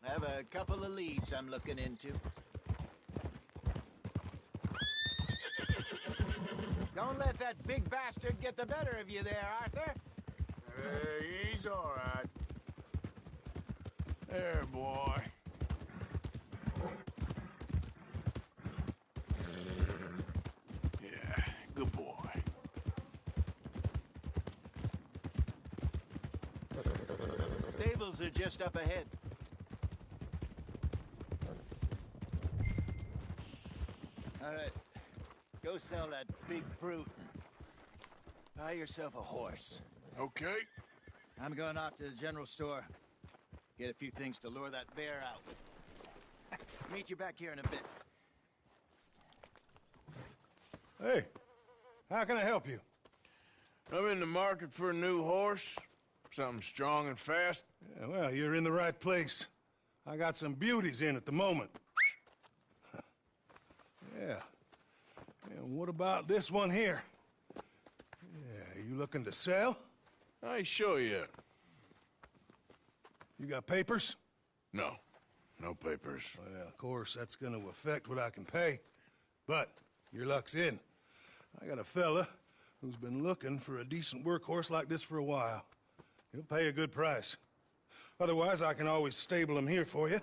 S9: I have a couple of leads I'm looking into. Don't let that big bastard get the better of you there, Arthur.
S4: He's all right. There, boy. Yeah, good boy.
S9: Stables are just up ahead. All right. Go sell that big brute. Buy yourself a horse.
S4: Okay.
S9: I'm going off to the general store. Get a few things to lure that bear out with. Meet you back here in a bit.
S2: Hey, how can I help you?
S4: I'm in the market for a new horse. Something strong and fast.
S2: Yeah, well, you're in the right place. I got some beauties in at the moment. Yeah. And what about this one here? Yeah, you looking to sell?
S4: I ain't sure yet.
S2: You got papers?
S4: No. No papers.
S2: Well, of course, that's going to affect what I can pay. But your luck's in. I got a fella who's been looking for a decent workhorse like this for a while. He'll pay a good price. Otherwise, I can always stable him here for you.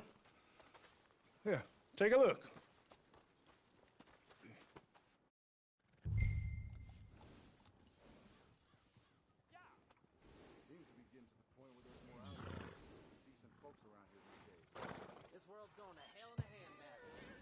S2: Here, take a look.
S12: This world's going to hell in a handbasket.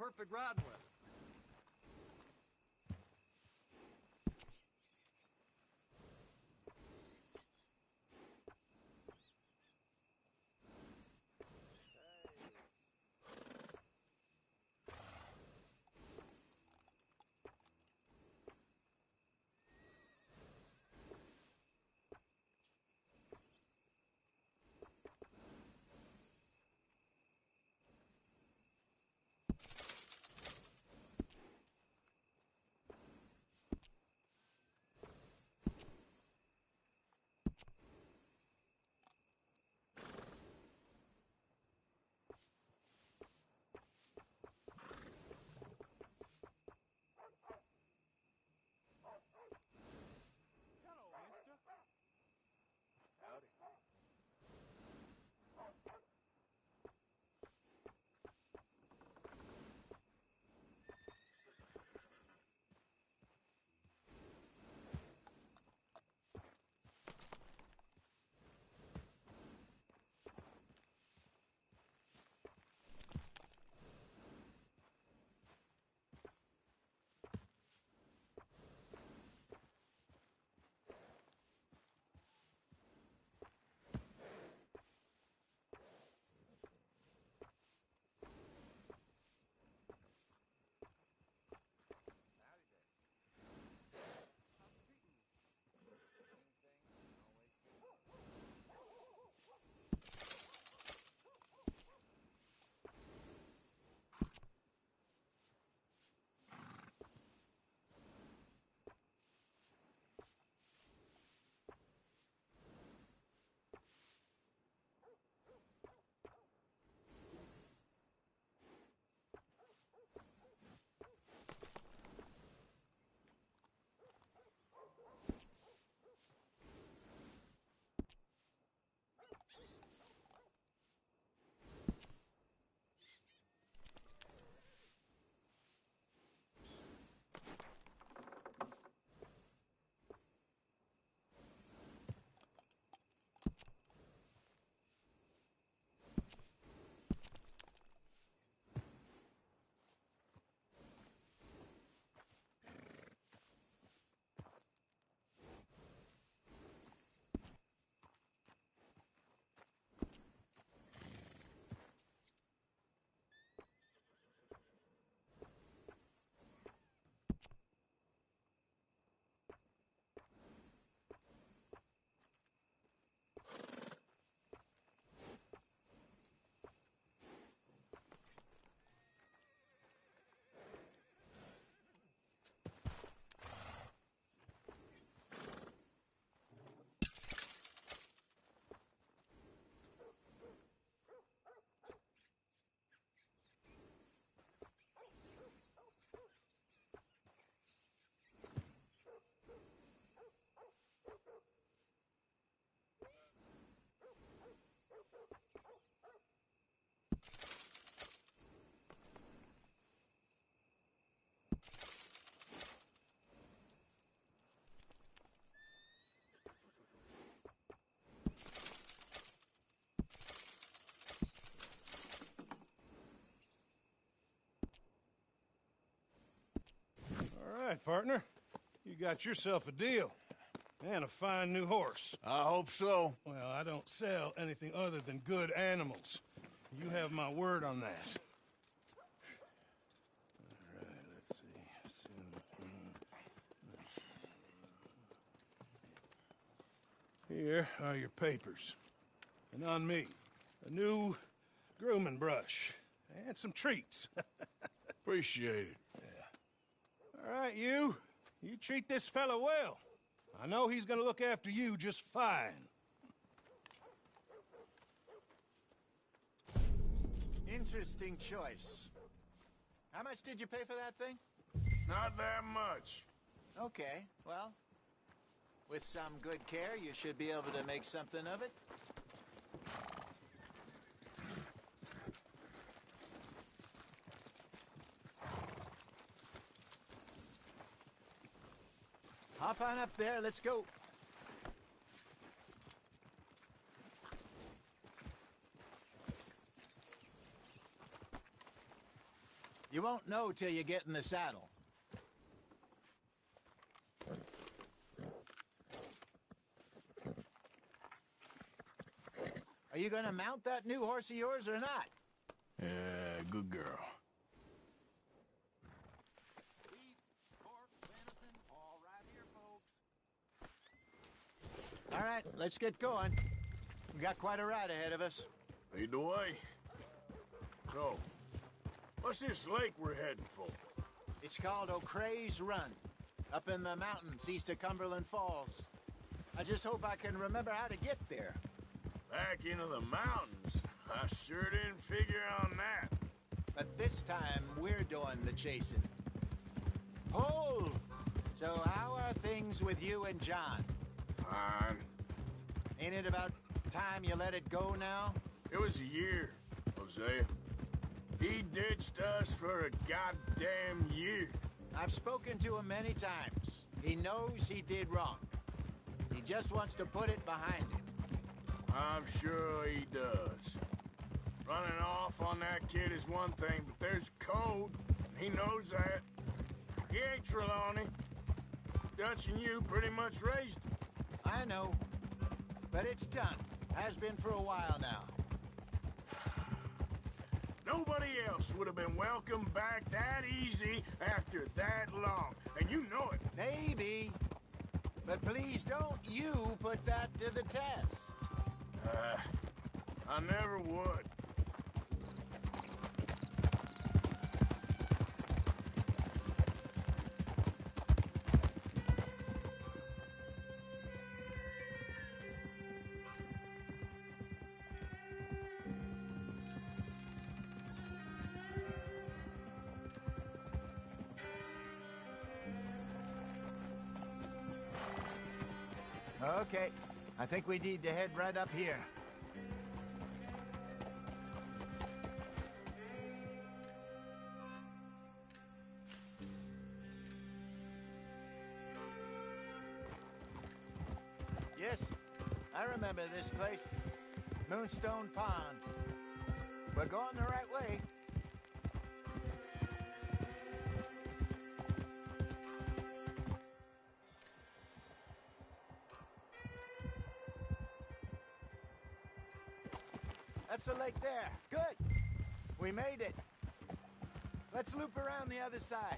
S14: perfect riding weather.
S2: right, partner. You got yourself a deal. And a fine new horse.
S6: I hope so.
S2: Well, I don't sell anything other than good animals. You have my word on that. All right, let's see. Here are your papers. And on me, a new grooming brush. And some treats.
S6: Appreciate it.
S2: Yeah. All right, you. You treat this fella well. I know he's gonna look after you just fine.
S9: Interesting choice. How much did you pay for that thing?
S6: Not that much.
S9: Okay, well, with some good care, you should be able to make something of it. Hop on up there, let's go. You won't know till you get in the saddle. Are you gonna mount that new horse of yours or not?
S4: Yeah, good girl.
S9: All right, let's get going. We got quite a ride ahead of us.
S4: Lead the way. So, what's this lake we're heading for?
S9: It's called O'Creagh's Run, up in the mountains east of Cumberland Falls. I just hope I can remember how to get there.
S4: Back into the mountains? I sure didn't figure on that.
S9: But this time, we're doing the chasing. Hold! So how are things with you and John?
S4: Fine.
S9: Ain't it about time you let it go now?
S4: It was a year, Hosea. He ditched us for a goddamn year.
S9: I've spoken to him many times. He knows he did wrong. He just wants to put it behind him.
S4: I'm sure he does. Running off on that kid is one thing, but there's code, and he knows that. He ain't Trelawney. Dutch and you pretty much raised him.
S9: I know, but it's done. Has been for a while now.
S4: Nobody else would have been welcomed back that easy after that long, and you know it.
S9: Maybe, but please don't you put that to the test.
S4: I never would.
S9: Okay, I think we need to head right up here. Yes, I remember this place. Moonstone Pond. We're going the right way. That's the lake there. Good. We made it. Let's loop around the other side.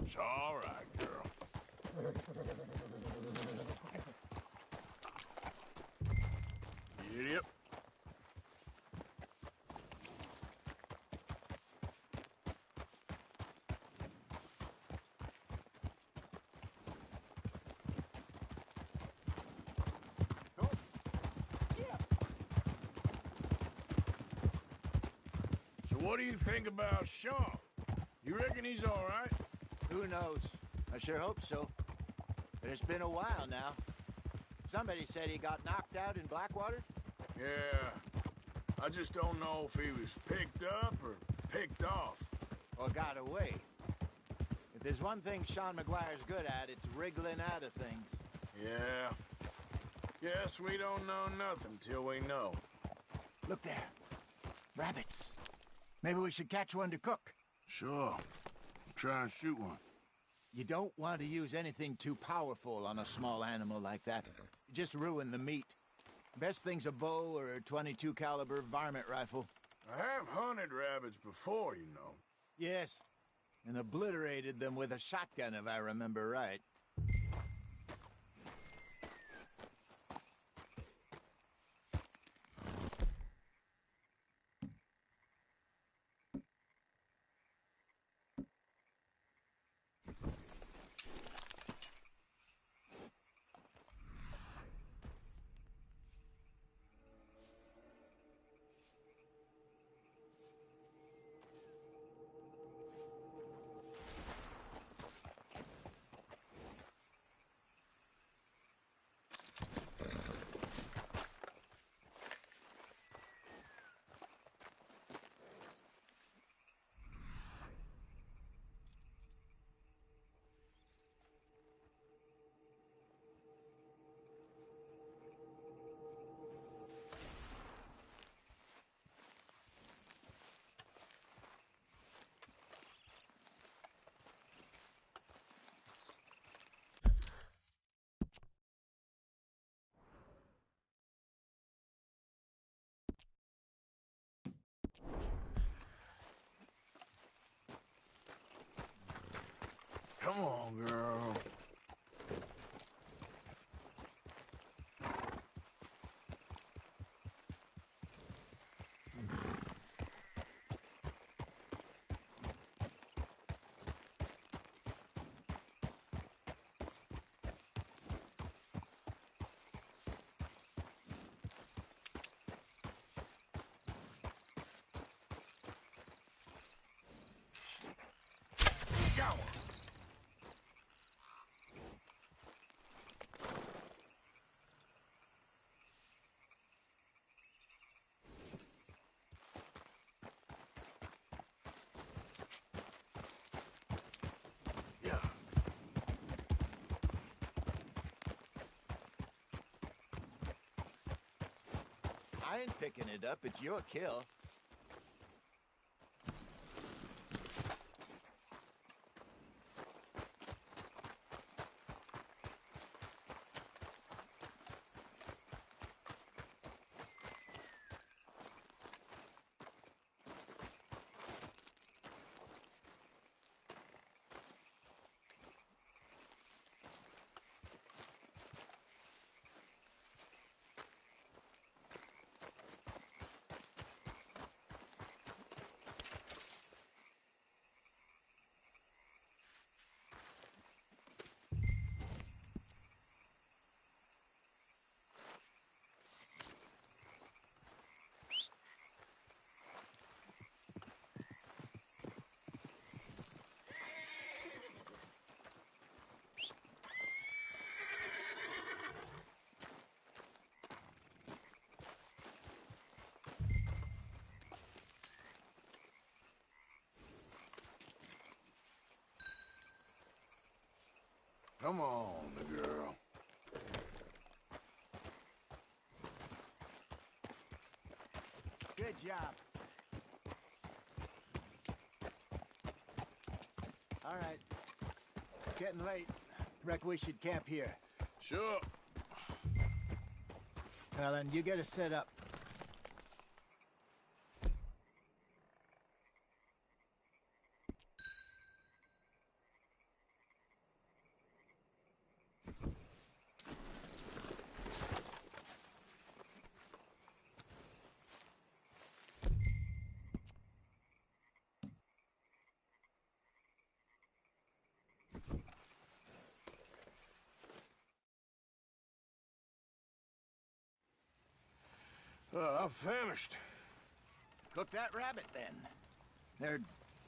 S4: It's all right, girl. Yep. So what do you think about Sean? You reckon he's all right?
S9: Who knows? I sure hope so. But it's been a while now. Somebody said he got knocked out in Blackwater?
S4: Yeah. I just don't know if he was picked up or picked off.
S9: Or got away. If there's one thing Sean McGuire's good at, it's wriggling out of things.
S4: Yeah. Guess we don't know nothing till we know.
S9: Look there. Rabbits. Maybe we should catch one to cook.
S4: Sure. Try and shoot one.
S9: You don't want to use anything too powerful on a small animal like that. You just ruin the meat. Best thing's a bow or a .22 caliber varmint rifle.
S4: I have hunted rabbits before, you know.
S9: Yes, and obliterated them with a shotgun, if I remember right.
S4: Come on, girl.
S9: I ain't picking it up. It's your kill.
S4: Come on, girl.
S9: Good job. All right. Getting late. Reckon we should camp here.
S4: Sure.
S9: Well, then you get us set up.
S4: I'm famished.
S9: Cook that rabbit, then. They're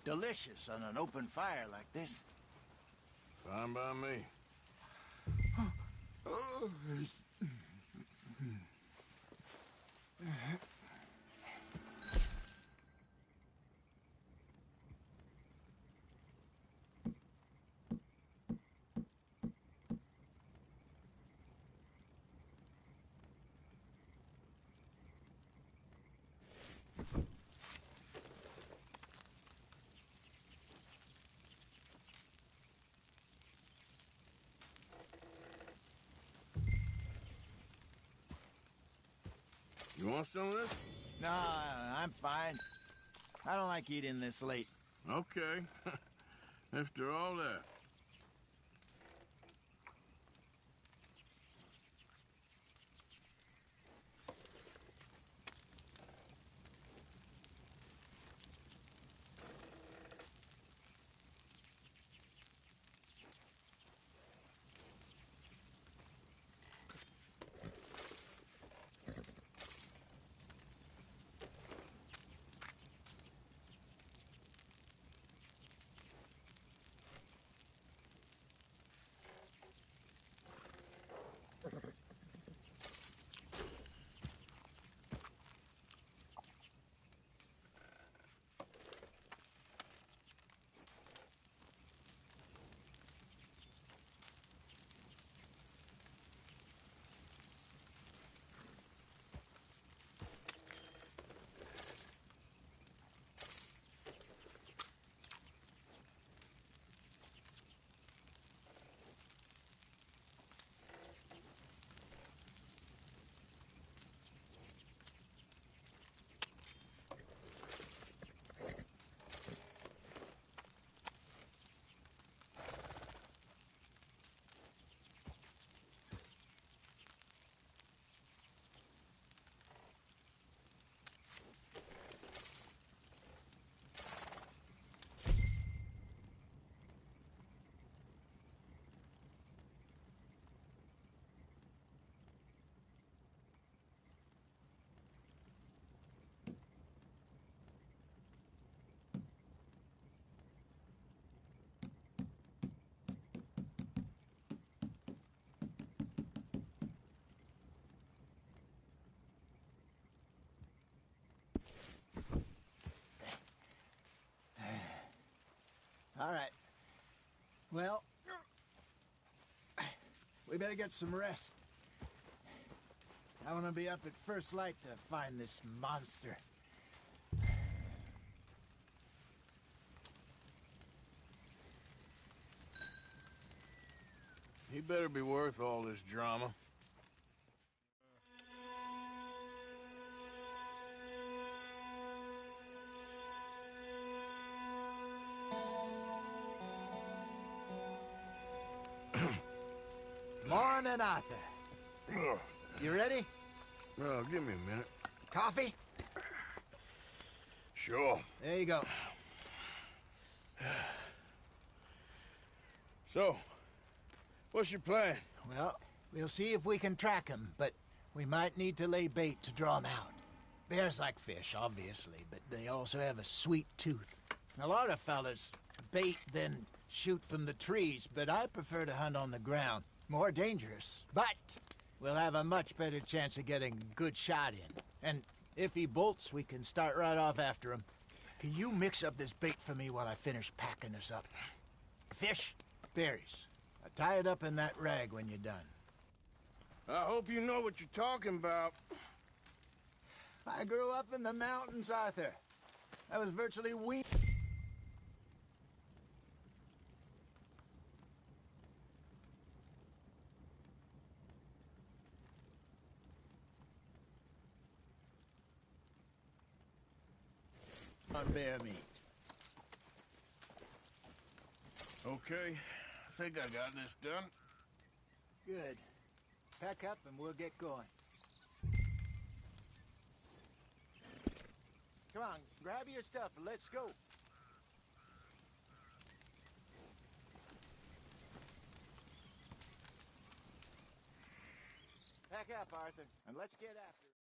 S9: delicious on an open fire like this.
S4: Fine by me. You want some of this?
S9: No, I'm fine. I don't like eating this late.
S4: Okay. After all that.
S9: better get some rest. I want to be up at first light to find this monster.
S3: He better be worth all this drama.
S9: Morning, Arthur. You ready?
S3: Well, give me a minute.
S9: Coffee?
S3: Sure.
S9: There you go.
S3: So, what's your plan?
S9: Well, we'll see if we can track him, but we might need to lay bait to draw him out. Bears like fish, obviously, but they also have a sweet tooth. A lot of fellas bait, then shoot from the trees, but I prefer to hunt on the ground. More dangerous, but we'll have a much better chance of getting a good shot in. And if he bolts, we can start right off after him. Can you mix up this bait for me while I finish packing this up? Fish, berries. Tie it up in that rag when you're done.
S3: I hope you know what you're talking about.
S9: I grew up in the mountains, Arthur. I was virtually weak. On bear meat.
S3: Okay, I think I got this done.
S9: Good. Pack up and we'll get going. Come on, grab your stuff and let's go. Pack up, Arthur, and let's get after it.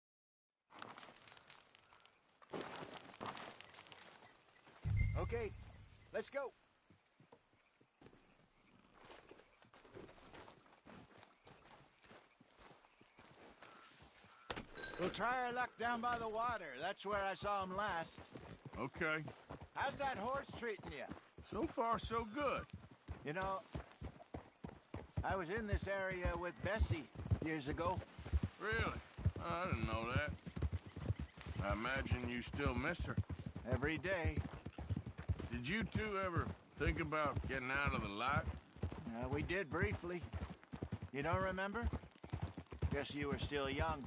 S9: Okay, let's go. We'll try our luck down by the water. That's where I saw him last.
S3: Okay.
S9: How's that horse treating you?
S3: So far, so good.
S9: You know, I was in this area with Bessie years ago.
S3: Really? I didn't know that. I imagine you still miss her.
S9: Every day.
S3: Did you two ever think about getting out of the light?
S9: We did briefly. You don't remember? Guess you were still young.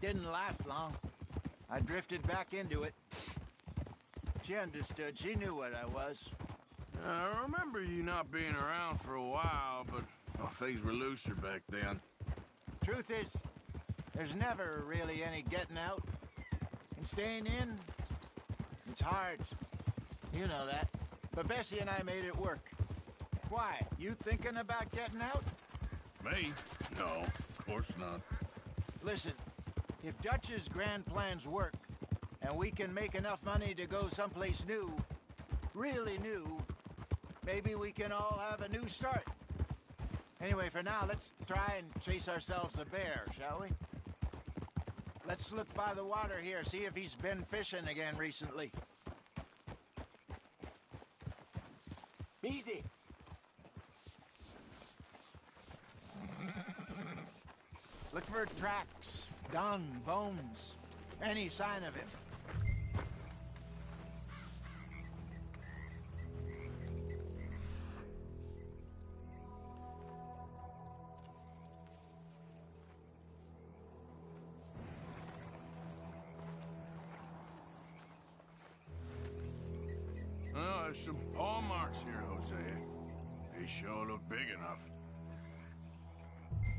S9: Didn't last long. I drifted back into it. She understood. She knew what I was.
S3: I remember you not being around for a while, but things were looser back then.
S9: Truth is, there's never really any getting out. And staying in, it's hard. You know that. But Bessie and I made it work. Why? You thinking about getting out?
S3: Me? No, of course not.
S9: Listen, if Dutch's grand plans work, and we can make enough money to go someplace new, really new, maybe we can all have a new start. Anyway, for now, let's try and chase ourselves a bear, shall we? Let's look by the water here, see if he's been fishing again recently. Easy. Look for tracks, dung, bones, any sign of him.
S3: Well, there's some paw marks here, Jose. They sure look big enough.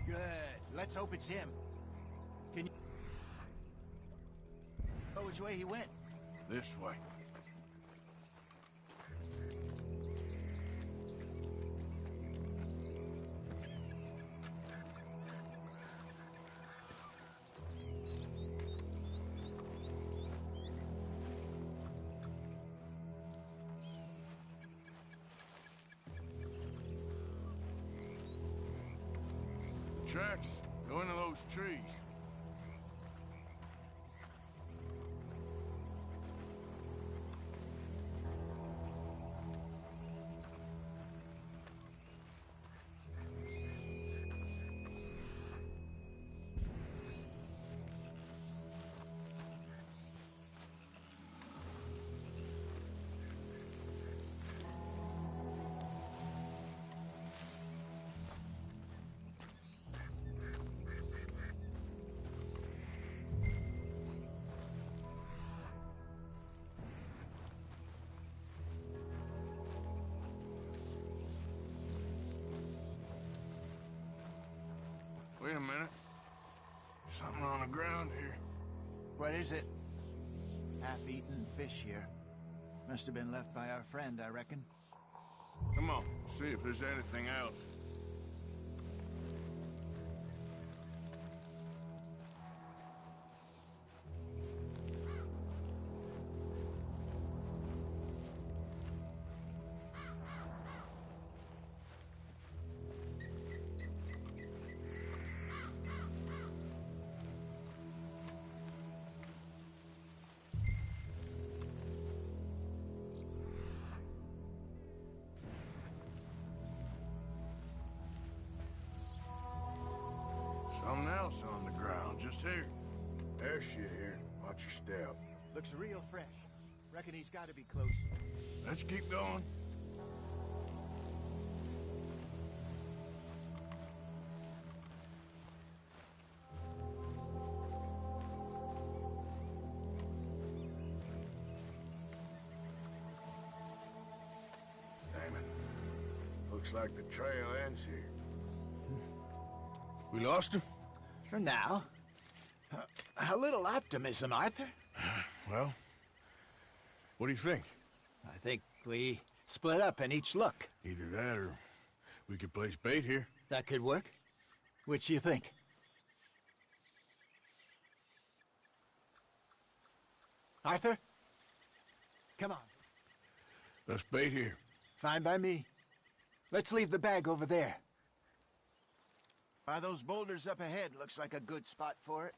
S9: Good. Let's hope it's him. Can you know which way he went?
S3: This way. Tracks go into those trees.
S4: a minute. Something on the ground here.
S9: What is it? Half-eaten fish here. Must have been left by our friend, I reckon.
S4: Come on, see if there's anything else. Something else on the ground, just here. There's shit here. Watch your step.
S9: Looks real fresh. Reckon he's got to be close.
S4: Let's keep going. Damn it. Looks like the trail ends here. We lost him?
S9: For now. A little optimism, Arthur.
S4: Well, what do you think?
S9: I think we split up and each look.
S4: Either that or we could place bait here.
S9: That could work. Which do you think? Arthur? Come on.
S4: Let's bait here.
S9: Fine by me. Let's leave the bag over there. By those boulders up ahead, looks like a good spot for it.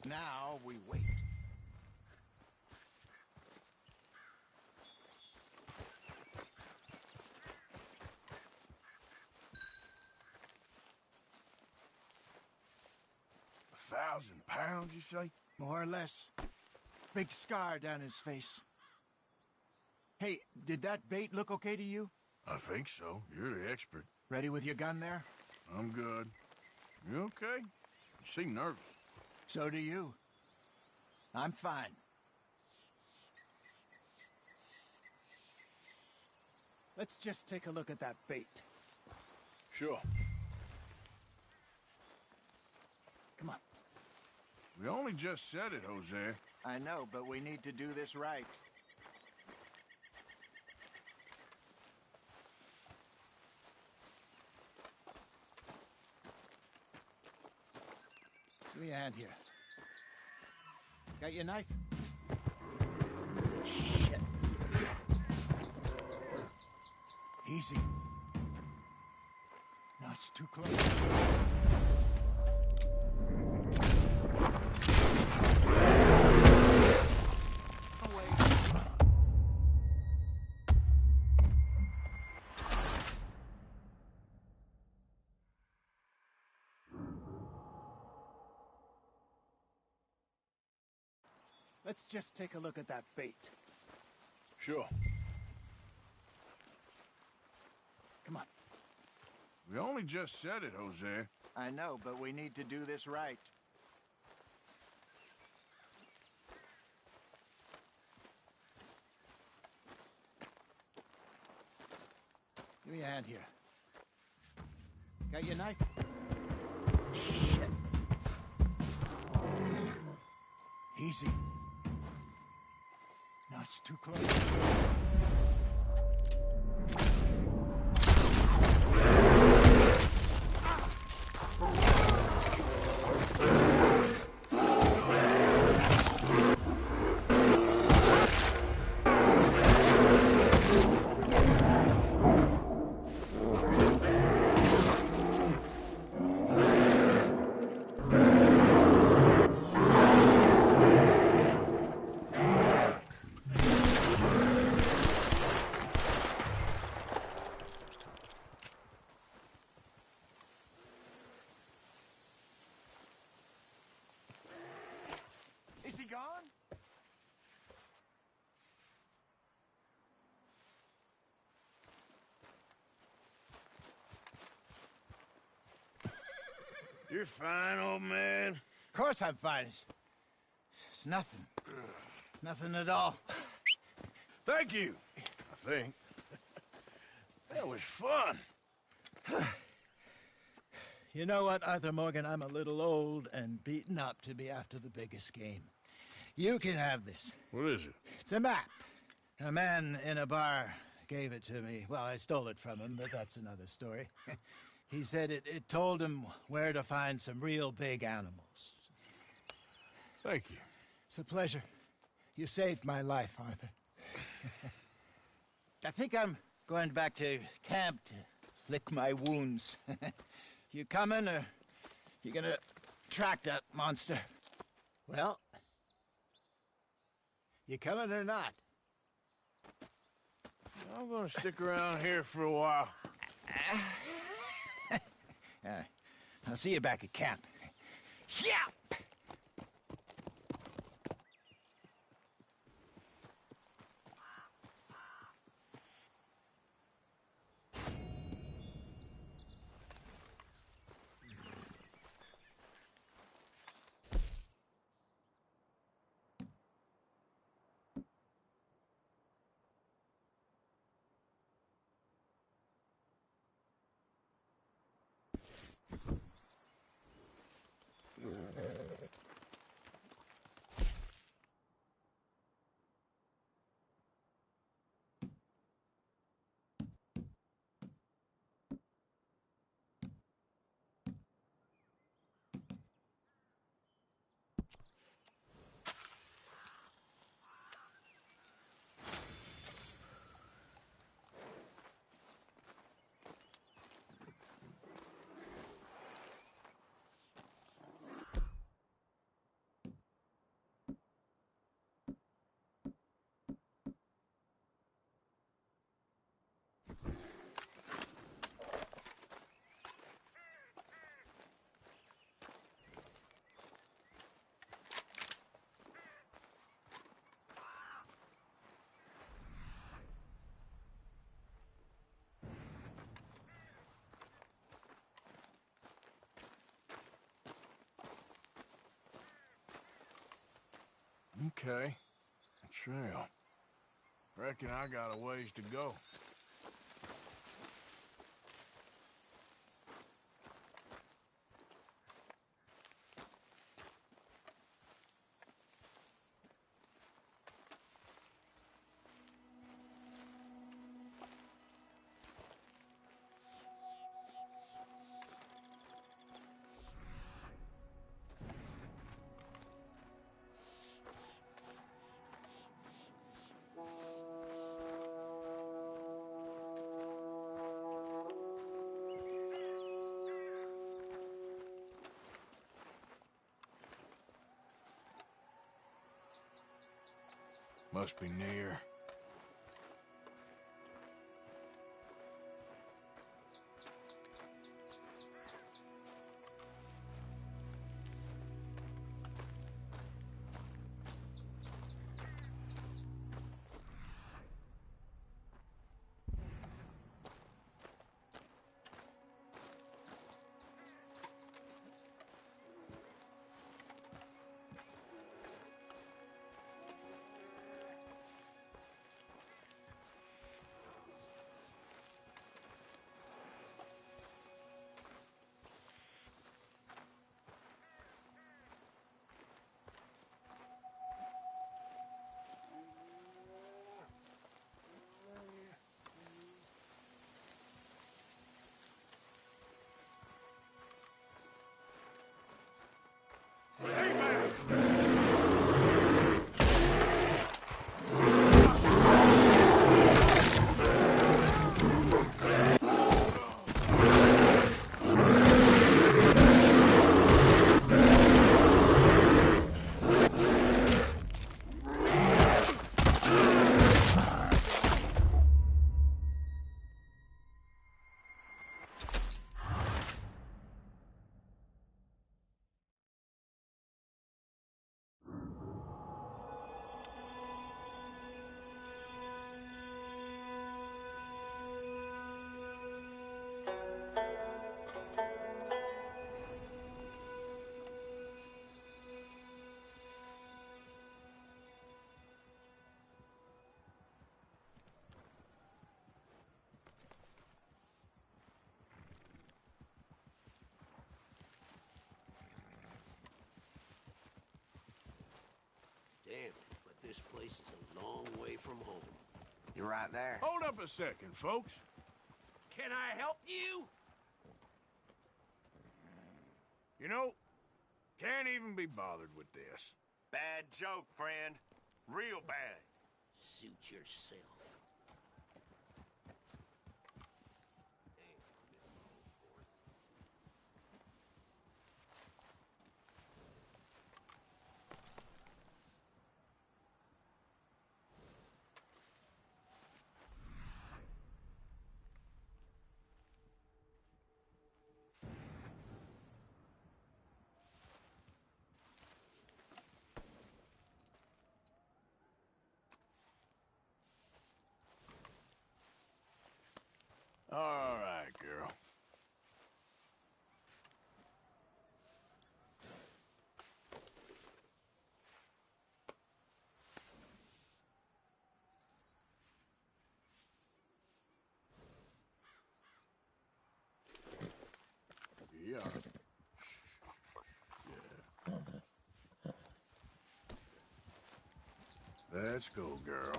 S9: Now we wait.
S4: £1,000, you say?
S9: More or less. Big scar down his face. Hey, did that bait look okay to you?
S4: I think so. You're the expert.
S9: Ready with your gun there?
S4: I'm good. You okay? You seem nervous.
S9: So do you. I'm fine. Let's just take a look at that bait.
S4: Sure.
S9: Come on.
S4: We only just said it, Jose.
S9: I know, but we need to do this right. Give me a hand here. Got your knife? Shit. Easy. No, it's too close. Let's just take a look at that bait.
S4: Sure.
S9: Come on.
S4: We only just said it, Jose.
S9: I know, but we need to do this right. Give me a hand here. Got your knife? Shit. Easy. No, it's too close.
S11: You're fine, old man.
S9: Of course I'm fine. It's nothing. Nothing at all.
S11: Thank you, I think. That was fun.
S9: You know what, Arthur Morgan? I'm a little old and beaten up to be after the biggest game. You can have this.
S11: What is it?
S9: It's a map. A man in a bar gave it to me. Well, I stole it from him, but that's another story. He said it told him where to find some real big animals.
S11: Thank you.
S9: It's a pleasure. You saved my life, Arthur. I think I'm going back to camp to lick my wounds. You coming, or you gonna track that monster? Well, you coming or not?
S11: I'm gonna stick around here for a while.
S9: I'll see you back at camp. Yeah!
S11: Okay. A trail. Reckon I got a ways to go. Must be near.
S23: family, but this place is a long way from home.
S12: You're right there.
S11: Hold up a second, folks.
S20: Can I help you?
S11: You know, can't even be bothered with this.
S7: Bad joke, friend. Real bad.
S23: Suit yourself.
S11: All right, girl. Yeah. Yeah. Let's go, girl.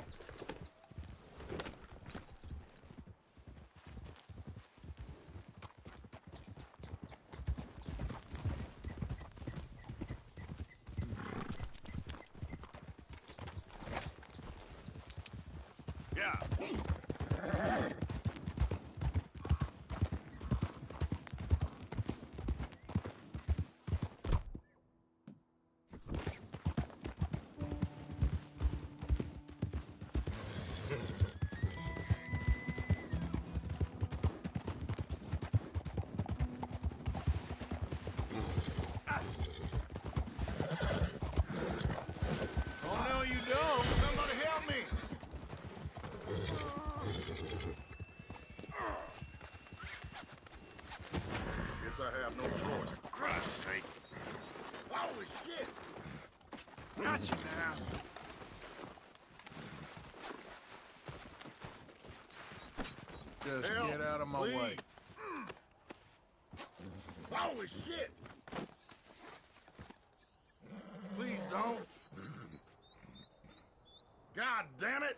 S6: I have no choice.
S11: For Christ's sake.
S6: Holy shit!
S11: Gotcha now. Just
S6: Help,
S11: get out of my
S6: please.
S11: way.
S6: Holy shit! Please don't. God damn it!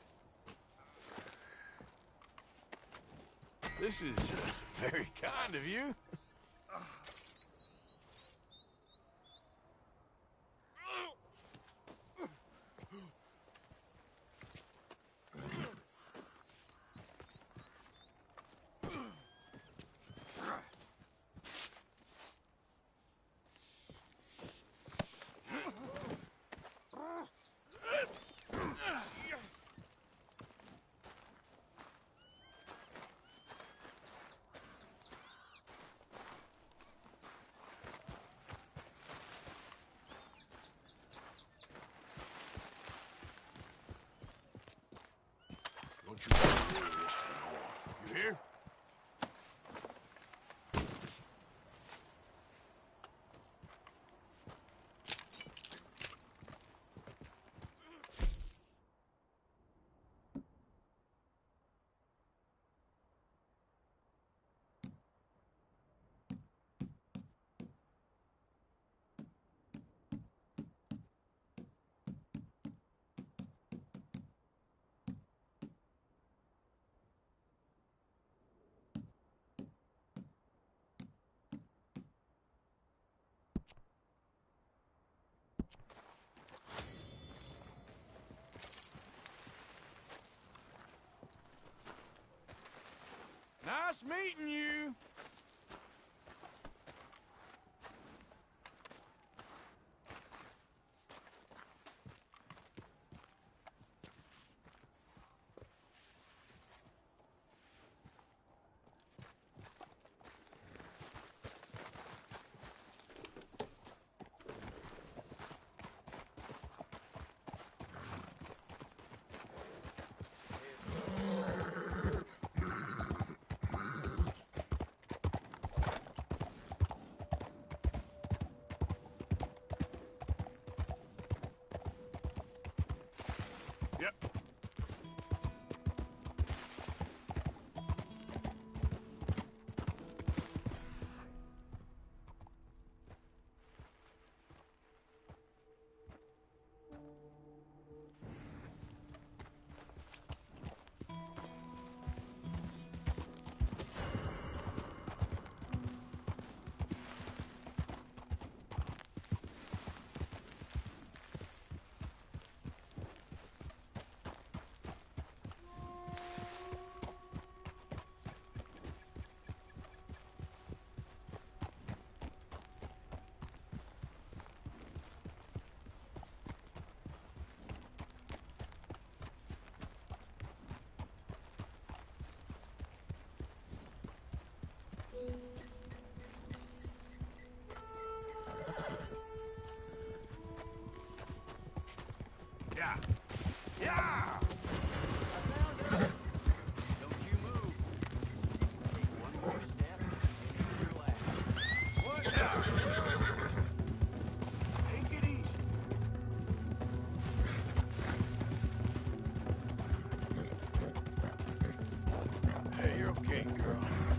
S11: This is very kind of you. Don't you dare do this to no one. You hear? Nice meeting you. Hey, you're okay, girl.